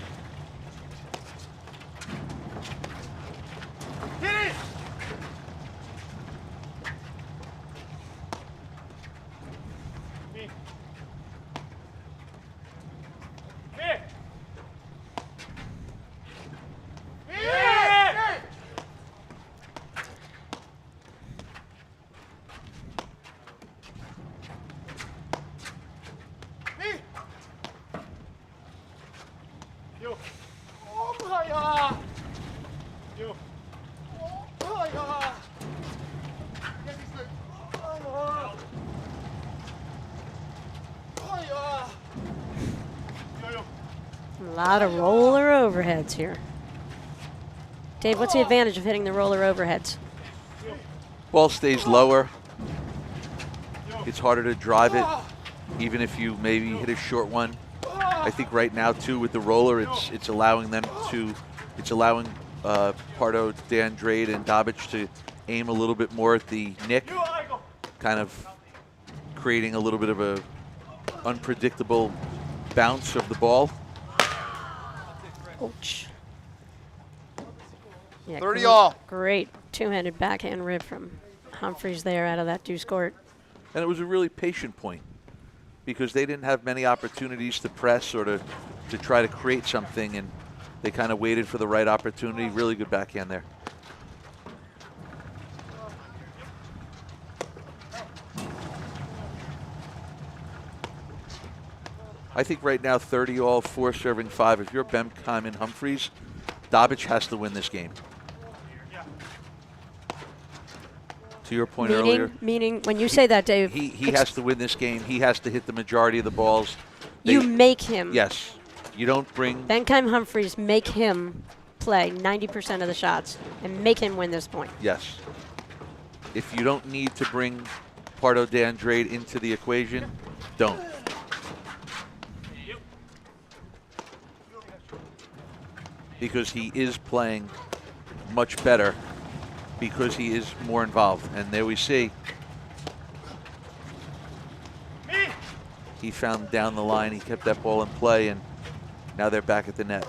B: A lot of roller overheads here. Dave, what's the advantage of hitting the roller overheads?
D: Ball stays lower. It's harder to drive it, even if you maybe hit a short one. I think right now too with the roller, it's allowing Pardo de Andrade and Dabic to aim a little bit more at the nick, kind of creating a little bit of a unpredictable bounce of the ball.
B: Ouch. Yeah,
E: 30 all.
B: Great two-handed backhand rib from Humphreys there out of that deuce court.
D: And it was a really patient point because they didn't have many opportunities to press or to try to create something, and they kind of waited for the right opportunity. Really good backhand there. I think right now 30 all, 4 serving 5. If you're Benkaim and Humphreys, Dabic has to win this game. To your point earlier.
B: Meaning, when you say that, Dave.
D: He has to win this game. He has to hit the majority of the balls.
B: You make him.
D: Yes. You don't bring.
B: Benkaim Humphreys make him play 90% of the shots and make him win this point.
D: Yes. If you don't need to bring Pardo de Andrade into the equation, don't. Because he is playing much better because he is more involved. And there we see. he found down the line. He kept that ball in play, and now they're back at the net.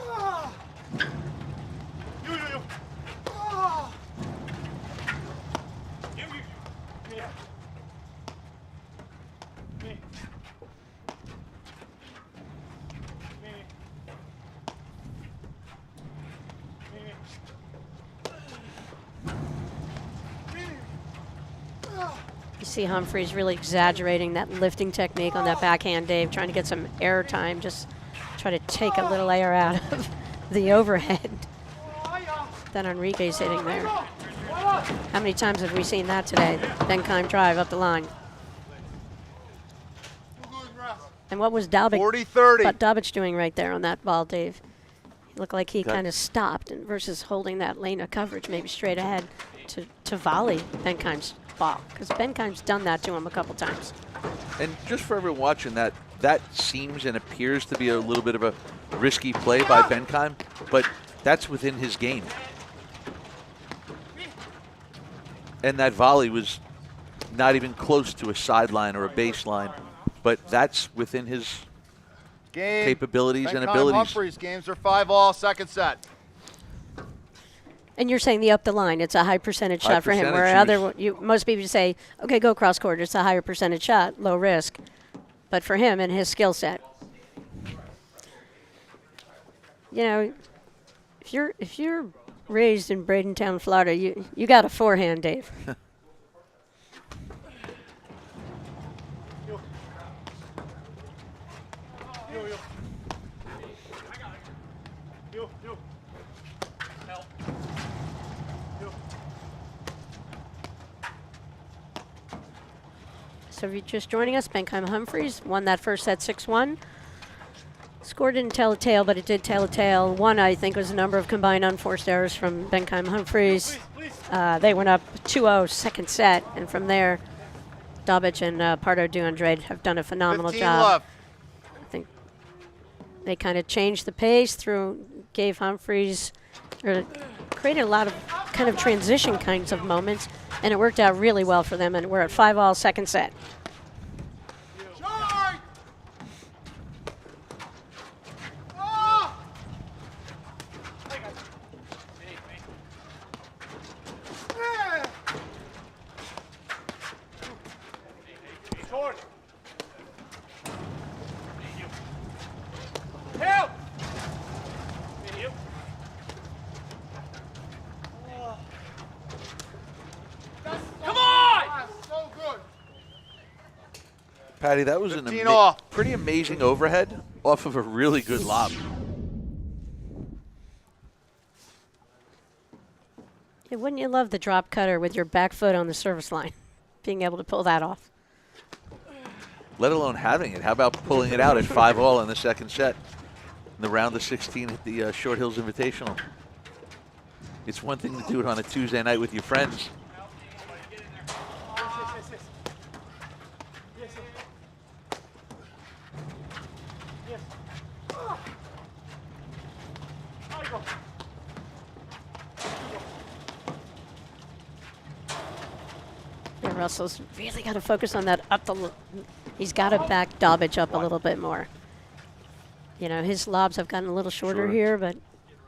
B: You see Humphreys really exaggerating that lifting technique on that backhand, Dave, trying to get some air time, just try to take a little air out of the overhead that Enrique's hitting there. How many times have we seen that today? Benkaim drive up the line. And what was Dabic,
E: 40-30.
B: what Dabic doing right there on that ball, Dave? He looked like he kind of stopped and versus holding that lane of coverage maybe straight ahead to volley Benkaim's ball, because Benkaim's done that to him a couple times.
D: And just for everyone watching, that seems and appears to be a little bit of a risky play by Benkaim, but that's within his game. And that volley was not even close to a sideline or a baseline, but that's within his capabilities and abilities.
E: Humphreys, games are 5-all, second set.
B: And you're saying the up the line, it's a high percentage shot for him, where most people say, okay, go cross court, it's a higher percentage shot, low risk. But for him and his skill set, you know, if you're raised in Bradentown, Florida, you got a forehand, Dave. So if you're just joining us, Benkaim Humphreys won that first set 6-1. Score didn't tell a tale, but it did tell a tale. One, I think, was a number of combined unforced errors from Benkaim Humphreys. They went up 2-0 second set, and from there, Dabic and Pardo Andrade have done a phenomenal job.
E: Left.
B: I think they kind of changed the pace gave Humphreys, or created a lot of kind of transition kinds of moments, and it worked out really well for them, and we're at 5-all second set.
D: Patty, that was an pretty amazing overhead off of a really good lob.
B: Yeah, wouldn't you love the drop cutter with your back foot on the service line, being able to pull that off?
D: Let alone having it. How about pulling it out at 5-all in the second set in the round of 16 at the Short Hills Invitational? It's one thing to do it on a Tuesday night with your friends.
B: Russell's really got to focus on that he's got to back Dabic up a little bit more. You know, his lobs have gotten a little shorter here, but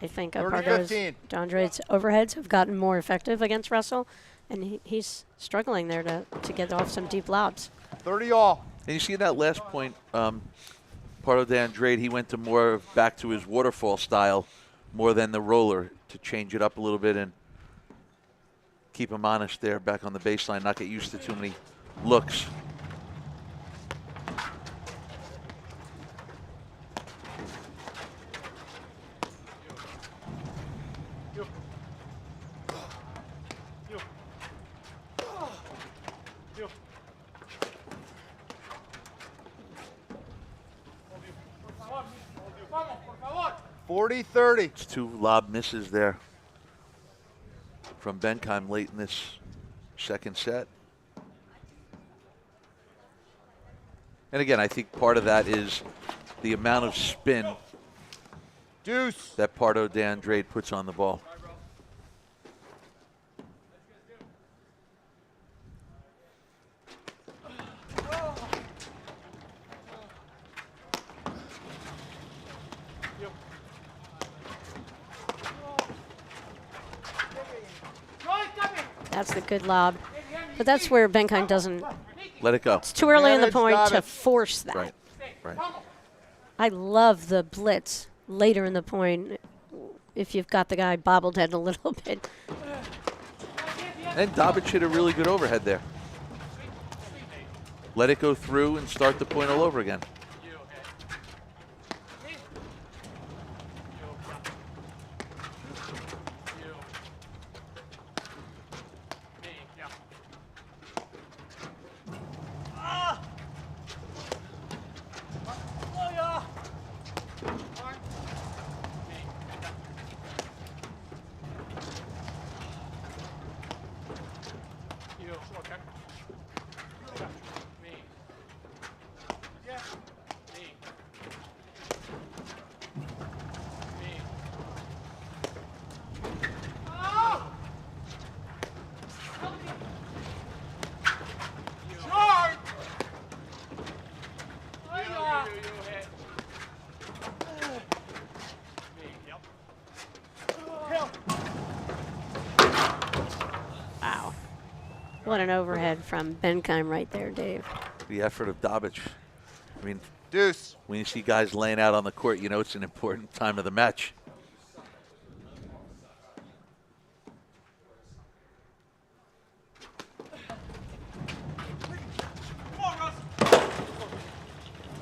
B: I think Pardo's, Andrade's overheads have gotten more effective against Russell, and he's struggling there to get off some deep lobs.
E: 30-all.
D: And you see that last point, Pardo Andrade, he went to more back to his waterfall style more than the roller to change it up a little bit and keep him honest there back on the baseline, not get used to too many looks.
E: It's
D: 2 lob misses there from Benkaim late in this second set. And again, I think part of that is the amount of spin that Pardo Andrade puts on the ball.
B: That's the good lob. But that's where Benkaim doesn't.
D: Let it go.
B: It's too early in the
E: Advantage,
B: point to
E: Dabic.
B: force that.
D: Right. Right.
B: I love the blitz later in the point if you've got the guy bobblehead a little bit.
D: And Dabic hit a really good overhead there. Let it go through and start the point all over again.
B: Wow. What an overhead from Benkaim right there, Dave.
D: The effort of Dabic. I mean,
E: Deuce.
D: when you see guys laying out on the court, you know it's an important time of the match.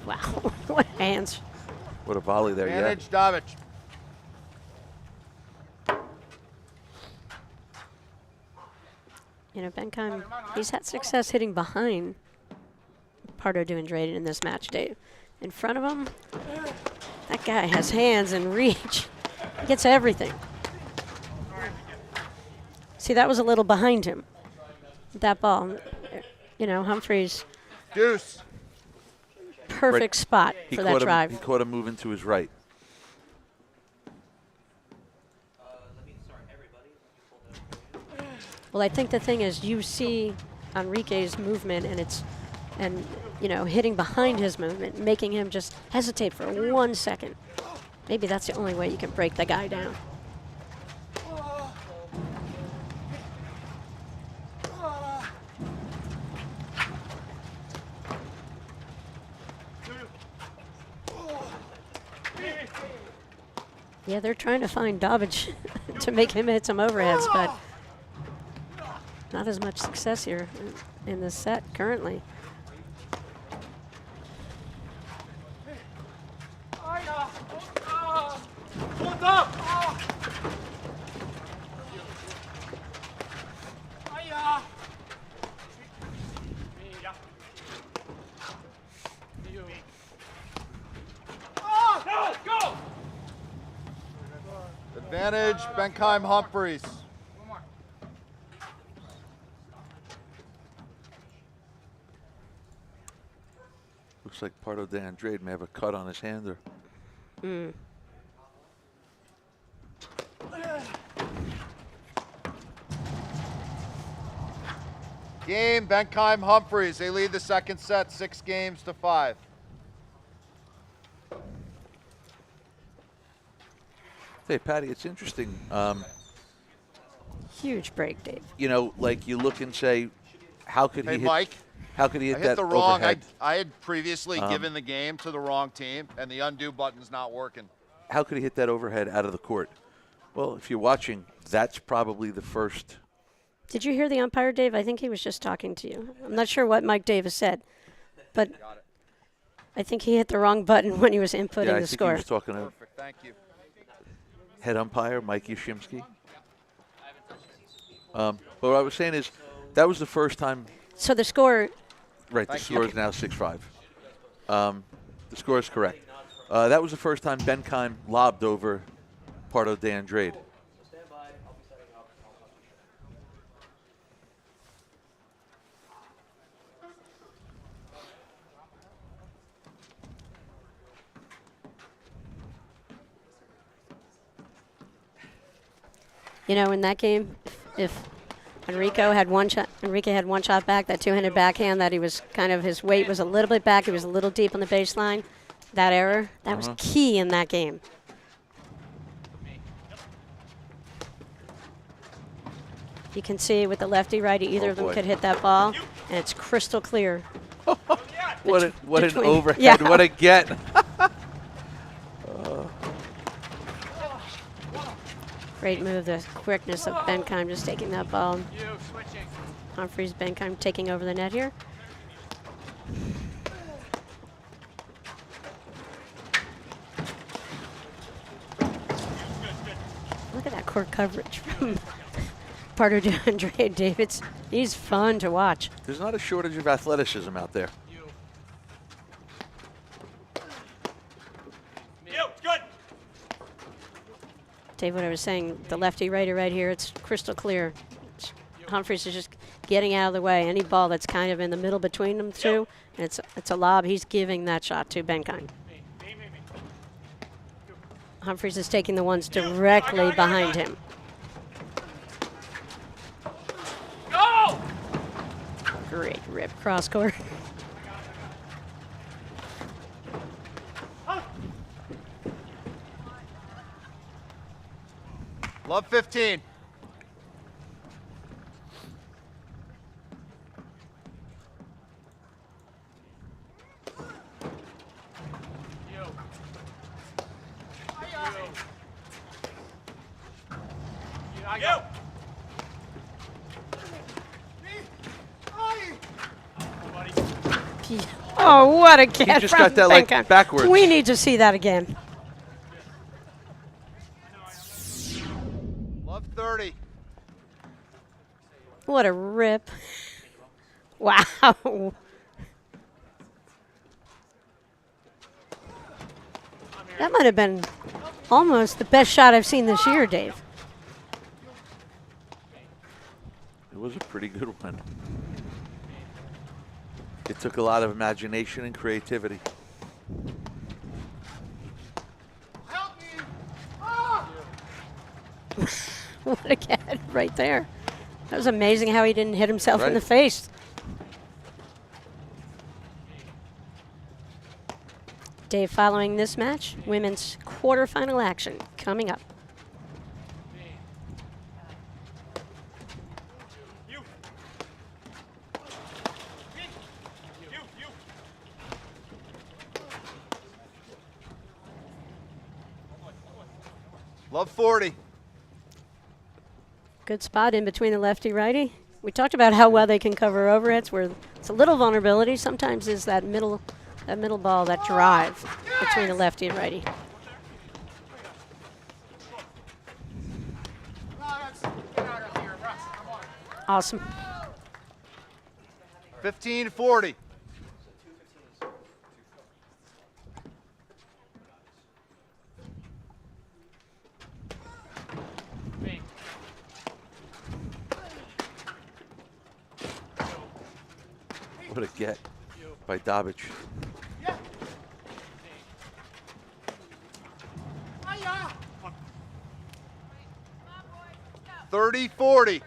B: Wow. What hands.
D: What a volley there, yeah.
E: Advantage, Dabic.
B: You know, Benkaim, he's had success hitting behind Pardo Andrade in this match, Dave. In front of him, that guy has hands and reach. He gets everything. See, that was a little behind him. That ball, you know, Humphreys,
E: Deuce.
B: perfect
D: Right.
B: spot
D: He
B: for
D: caught
B: that
D: him,
B: drive.
D: He caught him moving to his right.
B: Well, I think the thing is you see Enrique's movement and you know, hitting behind his movement, making him just hesitate for 1 second. Maybe that's the only way you can break the guy down. Yeah, they're trying to find Dabic to make him hit some overheads, but not as much success here in this set currently.
E: Advantage, Benkaim Humphreys.
D: Looks like Pardo Andrade may have a cut on his hand there.
E: Game, Benkaim Humphreys. They lead the second set 6-5.
D: Hey, Patty, it's interesting.
B: Huge break, Dave.
D: You know, like you look and say, how could
E: Hey,
D: he hit?
E: Mike.
D: How could he hit
E: I
D: that
E: hit the wrong.
D: overhead?
E: I had previously given the game to the wrong team, and the undo button's not working.
D: How could he hit that overhead out of the court? Well, if you're watching, that's probably the first.
B: Did you hear the umpire, Dave? I think he was just talking to you. I'm not sure what Mike Davis said, but I think he hit the wrong button when he was inputting
D: Yeah, I
B: the
D: think
B: score.
D: he was talking to
E: Perfect. Thank you.
D: head umpire Mike Yashimsky. But what I was saying is, that was the first time.
B: So the score,
D: Right, the
E: Thank
D: score
E: you.
D: is now 6-5. The score is correct. That was the first time Benkaim lobbed over Pardo Andrade.
B: you know, in that game, if Enrique had one shot back, that two-handed backhand that he was kind of, his weight was a little bit back, he was a little deep on the baseline, that error, that was key in that game. You can see with the lefty-righty, either of them
D: boy.
B: could hit that ball, and it's crystal clear.
D: What an
B: between-
D: overhead.
B: yeah.
D: What a get.
B: Great move, the quickness of Benkaim just taking that ball.
A: You switching.
B: Humphreys, Benkaim taking over the net here. Look at that court coverage from Pardo Andrade. David's, he's fun to watch.
D: There's not a shortage of athleticism out there.
A: You, good.
B: Dave, what I was saying, the lefty-righty right here, it's crystal clear. Humphreys is just getting out of the way. Any ball that's kind of in the middle between them two, and it's a lob, he's giving that shot to Benkaim. Humphreys is taking the ones directly behind him.
A: Go!
B: Great rip cross court.
E: Love 15.
A: I go.
B: Oh, what a catch
D: just
B: from
D: got that, like,
B: Benkaim.
D: backwards.
B: We need to see that again.
E: Love 30.
B: What a rip. Wow. That might have been almost the best shot I've seen this year, Dave.
D: It was a pretty good one. It took a lot of imagination and creativity.
B: What a catch right there. That was amazing how he didn't hit himself in
D: Right.
B: the face. Dave, following this match, women's quarterfinal action coming up.
E: Love 40.
B: Good spot in between the lefty-righty. We talked about how well they can cover overheads, where it's a little vulnerability. Sometimes is that middle ball, that drive between the lefty and righty. Awesome.
E: 15-40.
D: What a get by Dabic.
E: 30-40.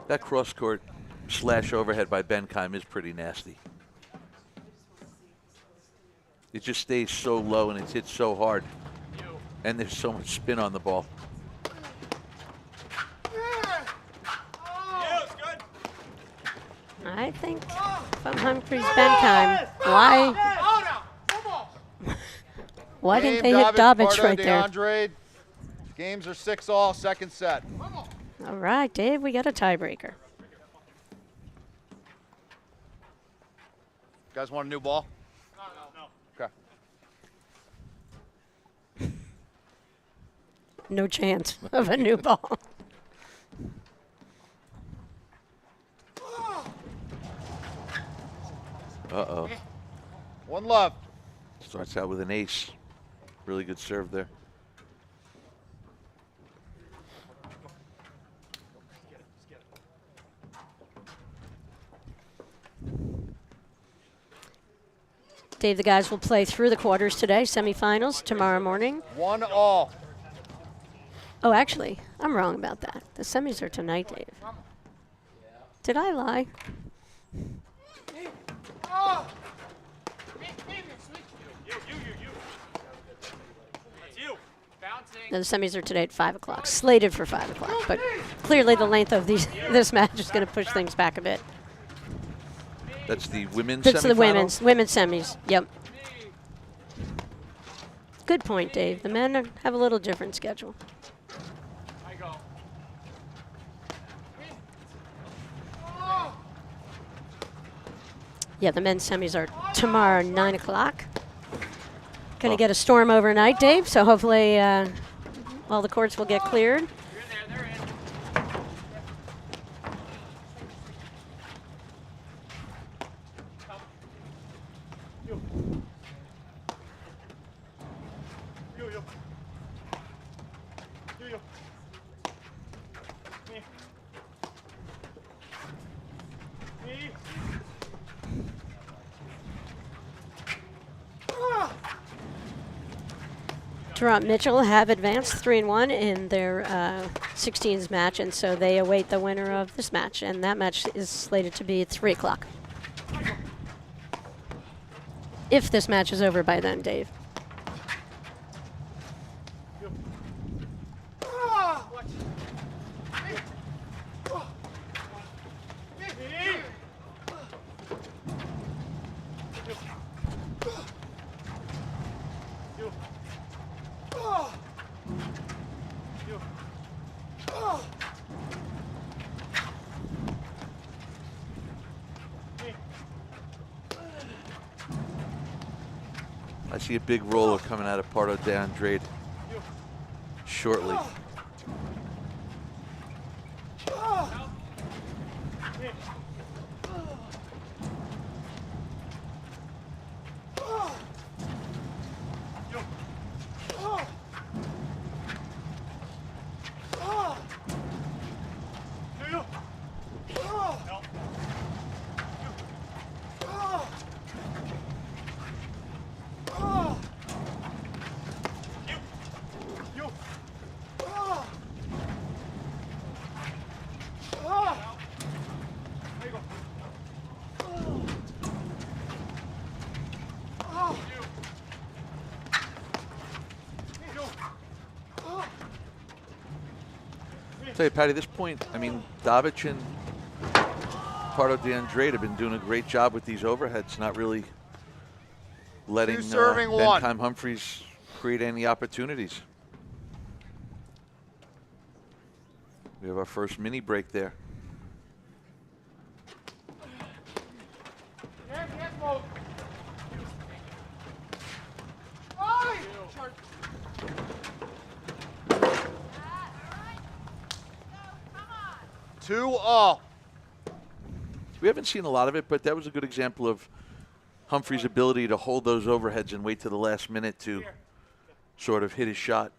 D: That cross court slash overhead by Benkaim is pretty nasty. It just stays so low and it's hit so hard. And there's so much spin on the ball.
B: I think from Humphreys, Benkaim, why didn't they hit Dabic
E: Pardo,
B: right there?
E: Andrade. Games are 6-all, second set.
B: All right, Dave, we got a tiebreaker.
E: You guys want a new ball? No. Okay.
B: No chance of a new ball.
D: Uh-oh.
E: One love.
D: Starts out with an ace. Really good serve there.
B: Dave, the guys will play through the quarters today, semifinals tomorrow morning.
E: 1-all.
B: Oh, actually, I'm wrong about that. The semis are tonight, Dave. Did I lie?
A: You. That's you. Bouncing.
B: The semis are today at 5 o'clock, slated for 5 o'clock. But clearly the length of this match is going to push things back a bit.
D: That's the women's
B: That's the
D: semifinal?
B: women's semis. Yep. Good point, Dave. The men have a little different schedule.
A: I go.
B: Yeah, the men's semis are tomorrow, 9 o'clock. Going to get a storm overnight, Dave, so hopefully all the courts will get cleared.
A: You're in there. They're in.
B: Toronto Mitchell have advanced 3-1 in their 16s match, and so they await the winner of this match, and that match is slated to be at 3 o'clock. If this match is over by then, Dave.
D: I see a big roller coming out of Pardo de Andrade shortly. Tell you, Patty, at this point, I mean, Dabic and Pardo de Andrade have been doing a great job with these overheads, not really letting Benkaim Humphreys create any opportunities. We have our first mini break there.
E: Two all.
D: We haven't seen a lot of it, but that was a good example of Humphreys' ability to hold those overheads and wait to the last minute to sort of hit his shot.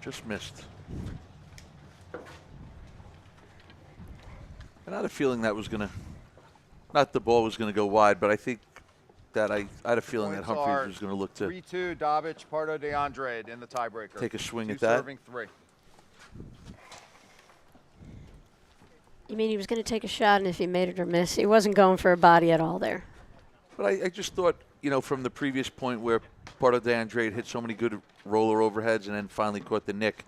D: Just missed. And I had a feeling that was going to, not the ball was going to go wide, but I think that I had a feeling that Humphreys was going to look to
E: 3-2 Dabic, Pardo de Andrade in the tiebreaker.
D: Take a swing at
E: Two
D: that.
E: serving three.
B: You mean he was going to take a shot, and if he made it or miss, he wasn't going for a body at all there.
D: But I just thought, you know, from the previous point where Pardo de Andrade hit so many good roller overheads and then finally caught the nick,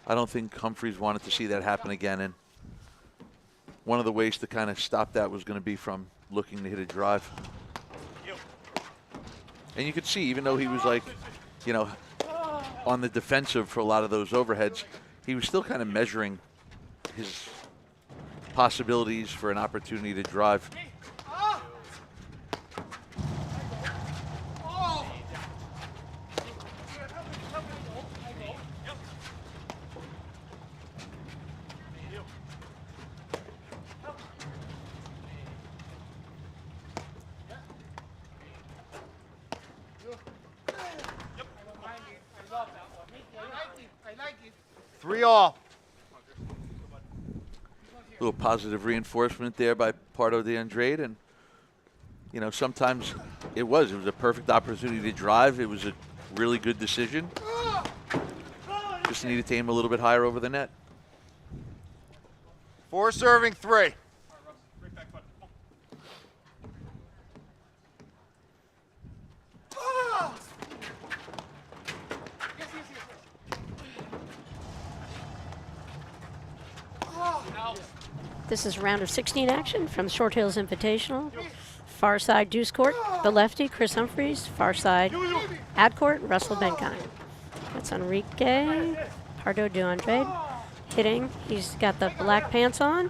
D: I don't think Humphreys wanted to see that happen again. And one of the ways to kind of stop that was going to be from looking to hit a drive. And you could see, even though he was like, you know, on the defensive for a lot of those overheads, he was still kind of measuring his possibilities for an opportunity to drive.
E: Three all.
D: Little positive reinforcement there by Pardo de Andrade, and you know, sometimes it was a perfect opportunity to drive. It was a really good decision. Just needed to aim a little bit higher over the net.
E: 4 serving 3.
B: This is round of 16 action from Short Hills Invitational. Far side deuce court, the lefty, Chris Humphreys. Far side ad court, Russell Benkaim. That's Enrique. Pardo de Andrade hitting. He's got the black pants on.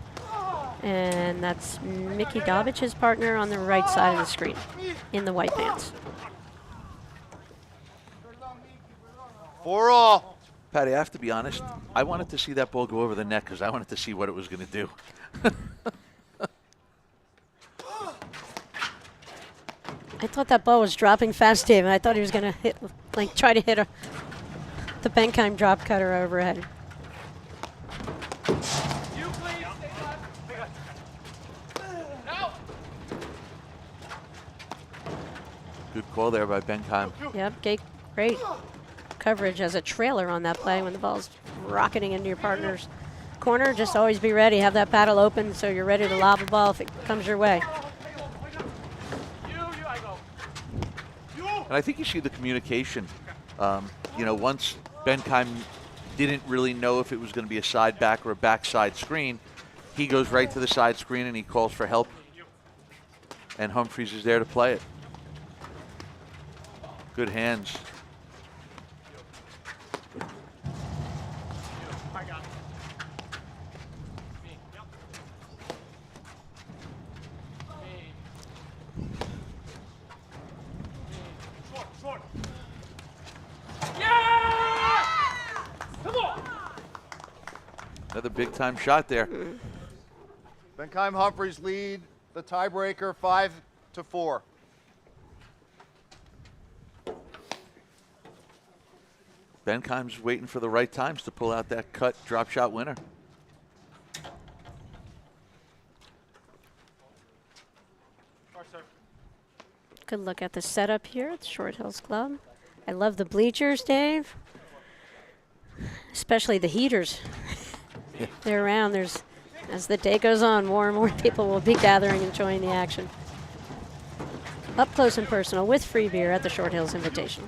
B: And that's Mickey Dabic, his partner, on the right side of the screen in the white pants.
E: 4 all.
D: Patty, I have to be honest. I wanted to see that ball go over the net because I wanted to see what it was going to do.
B: I thought that ball was dropping fast, Dave, and I thought he was going to hit, like, try to hit the Benkaim drop cutter overhead.
D: Good call there by Benkaim.
B: Yep, great coverage as a trailer on that play when the ball's rocketing into your partner's corner. Just always be ready. Have that paddle open so you're ready to lob a ball if it comes your way.
D: And I think you see the communication. You know, once Benkaim didn't really know if it was going to be a side back or a backside screen, he goes right to the side screen and he calls for help. And Humphreys is there to play it. Good hands. Another big time shot there.
E: Benkaim Humphreys lead the tiebreaker 5-4.
D: Benkaim's waiting for the right times to pull out that cut drop shot winner.
B: Good look at the setup here at the Short Hills Club. I love the bleachers, Dave. Especially the heaters. They're around. As the day goes on, more and more people will be gathering, enjoying the action. Up close and personal with free beer at the Short Hills Invitational.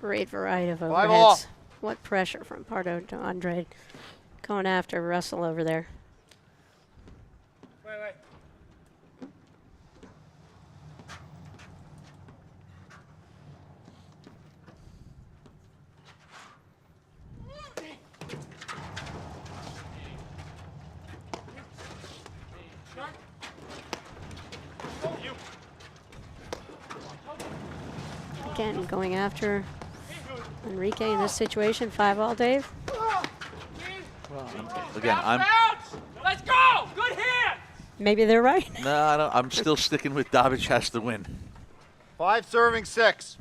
B: Great variety of overheads. What pressure from Pardo to Andrade going after Russell over there. Again, going after Enrique in this situation, 5-all, Dave.
D: Again,
A: Let's go! Good hand!
B: Maybe they're right.
D: No, I don't, I'm still sticking with Dabic has to win.
E: 5 serving 6.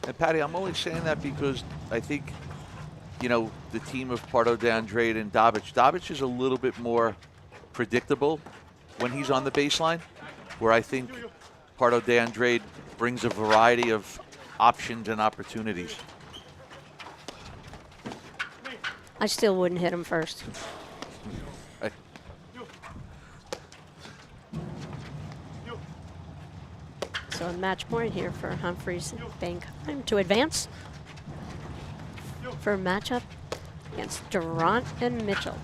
D: And Patty, I'm only saying that because I think, you know, the team of Pardo, Andrade, and Dabic is a little bit more predictable when he's on the baseline, where I think Pardo, Andrade brings a variety of options and opportunities.
B: I still wouldn't hit him first. So a match point here for Humphreys and Benkaim to advance for a matchup against Durant and Mitchell.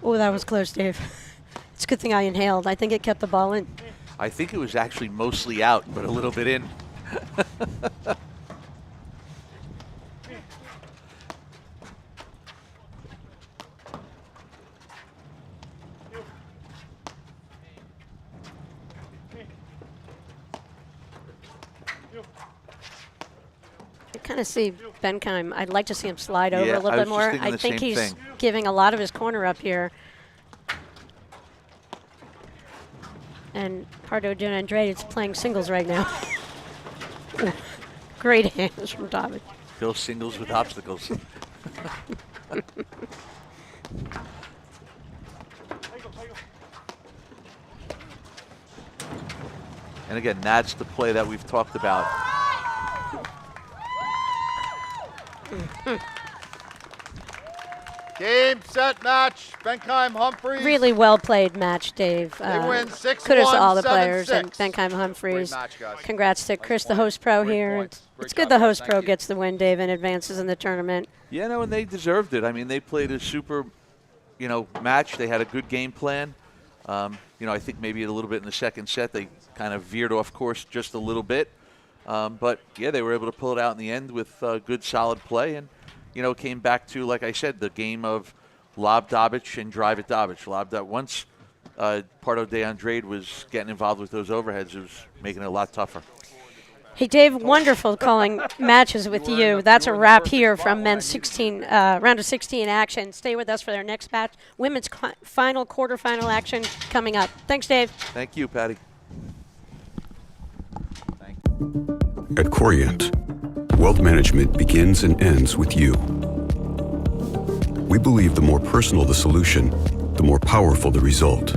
B: Oh, that was close, Dave. It's a good thing I inhaled. I think it kept the ball in.
D: I think it was actually mostly out, but a little bit in.
B: Kind of see Benkaim. I'd like to see him slide over a little bit more. I think he's giving a lot of his corner up here. And Pardo Andrade is playing singles right now. Great hands from Dabic.
D: Bill singles with obstacles. And again, that's the play that we've talked about.
E: Game, set, match. Benkaim, Humphreys.
B: Really well played match, Dave.
E: They win 6-1,
B: kudos to all the players
E: 7-6.
B: and Benkaim Humphreys.
E: Great match, guys.
B: Congrats to Chris, the host pro here.
E: points. Great
B: It's good
E: job,
B: the host
E: thank
B: pro
E: you.
B: gets the win, Dave, and advances in the tournament.
D: Yeah, no, and they deserved it. I mean, they played a super, you know, match. They had a good game plan. You know, I think maybe a little bit in the second set they kind of veered off course just a little bit. But, yeah, they were able to pull it out in the end with good, solid play. And, you know, came back to, like I said, the game of lob Dabic and drive at Dabic. Lob that once Pardo Andrade was getting involved with those overheads, it was making it a lot tougher.
B: Hey, Dave, wonderful calling matches with you. That's a wrap here from men's 16 round of 16 action. Stay with us for their next match. Women's final quarterfinal action coming up. Thanks, Dave.
D: Thank you, Patty.
G: At Corient, wealth management begins and ends with you. We believe the more personal the solution, the more powerful the result.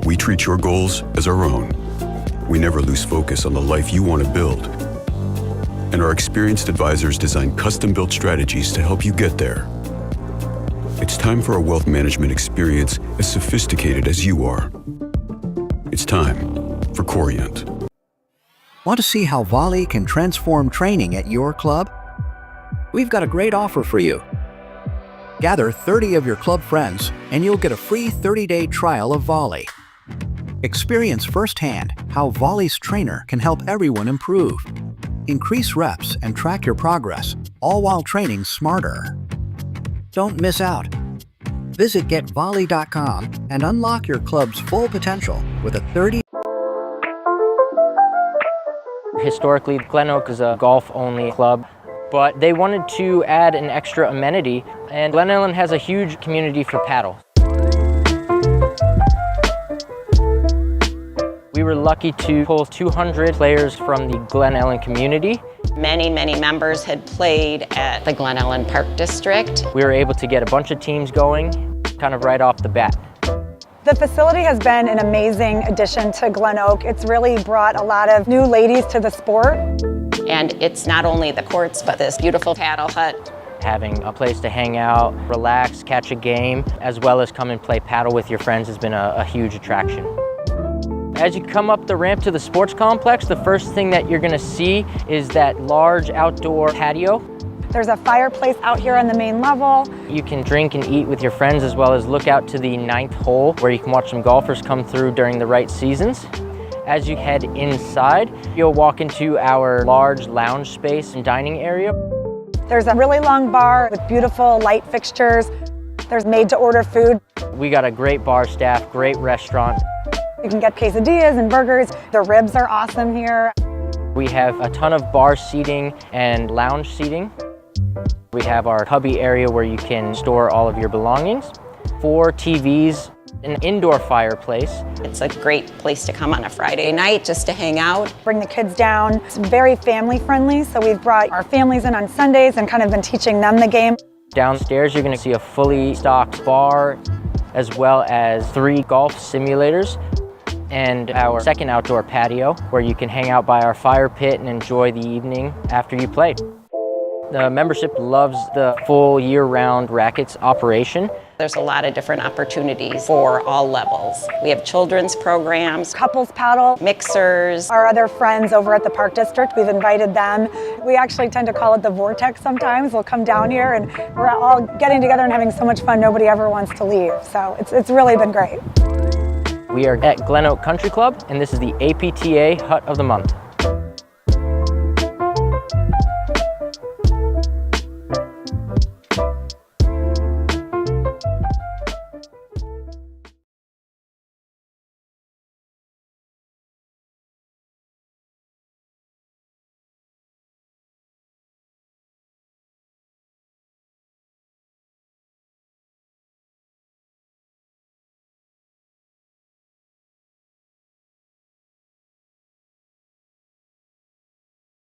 G: We treat your goals as our own. We never lose focus on the life you want to build. And our experienced advisors design custom-built strategies to help you get there. It's time for a wealth management experience as sophisticated as you are. It's time for Corient.
I: Want to see how Volley can transform training at your club? We've got a great offer for you. Gather 30 of your club friends and you'll get a free 30-day trial of Volley. Experience firsthand how Volley's trainer can help everyone improve. Increase reps and track your progress, all while training smarter. Don't miss out. Visit getvolley.com and unlock your club's full potential with a 30
J: Historically, Glen Oak is a golf-only club, but they wanted to add an extra amenity, and Glen Ellen has a huge community for paddle. We were lucky to pull 200 players from the Glen Ellen community.
K: Many members had played at the Glen Ellen Park District.
J: We were able to get a bunch of teams going, kind of right off the bat.
L: The facility has been an amazing addition to Glen Oak. It's really brought a lot of new ladies to the sport.
K: And it's not only the courts, but this beautiful paddle hut.
J: Having a place to hang out, relax, catch a game, as well as come and play paddle with your friends has been a huge attraction. As you come up the ramp to the sports complex, the first thing that you're going to see is that large outdoor patio.
L: There's a fireplace out here on the main level.
J: You can drink and eat with your friends, as well as look out to the 9th hole where you can watch some golfers come through during the right seasons. As you head inside, you'll walk into our large lounge space and dining area.
L: There's a really long bar with beautiful light fixtures. There's made-to-order food.
J: We got a great bar staff, great restaurant.
L: You can get quesadillas and burgers. The ribs are awesome here.
J: We have a ton of bar seating and lounge seating. We have our hubby area where you can store all of your belongings. 4 TVs, An indoor fireplace.
K: It's a great place to come on a Friday night just to hang out.
L: Bring the kids down. It's very family friendly, so we've brought our families in on Sundays and kind of been teaching them the game.
J: Downstairs, you're going to see a fully stocked bar, as well as 3 golf simulators, and our second outdoor patio, where you can hang out by our fire pit and enjoy the evening after you play. The membership loves the full year-round rackets operation.
K: There's a lot of different opportunities for all levels. We have children's programs,
L: Couples paddle,
K: mixers.
L: our other friends over at the Park District, we've invited them. We actually tend to call it the vortex sometimes. We'll come down here and we're all getting together and having so much fun, nobody ever wants to leave. So it's really been great.
J: We are at Glen Oak Country Club, and this is the APTA Hut of the Month.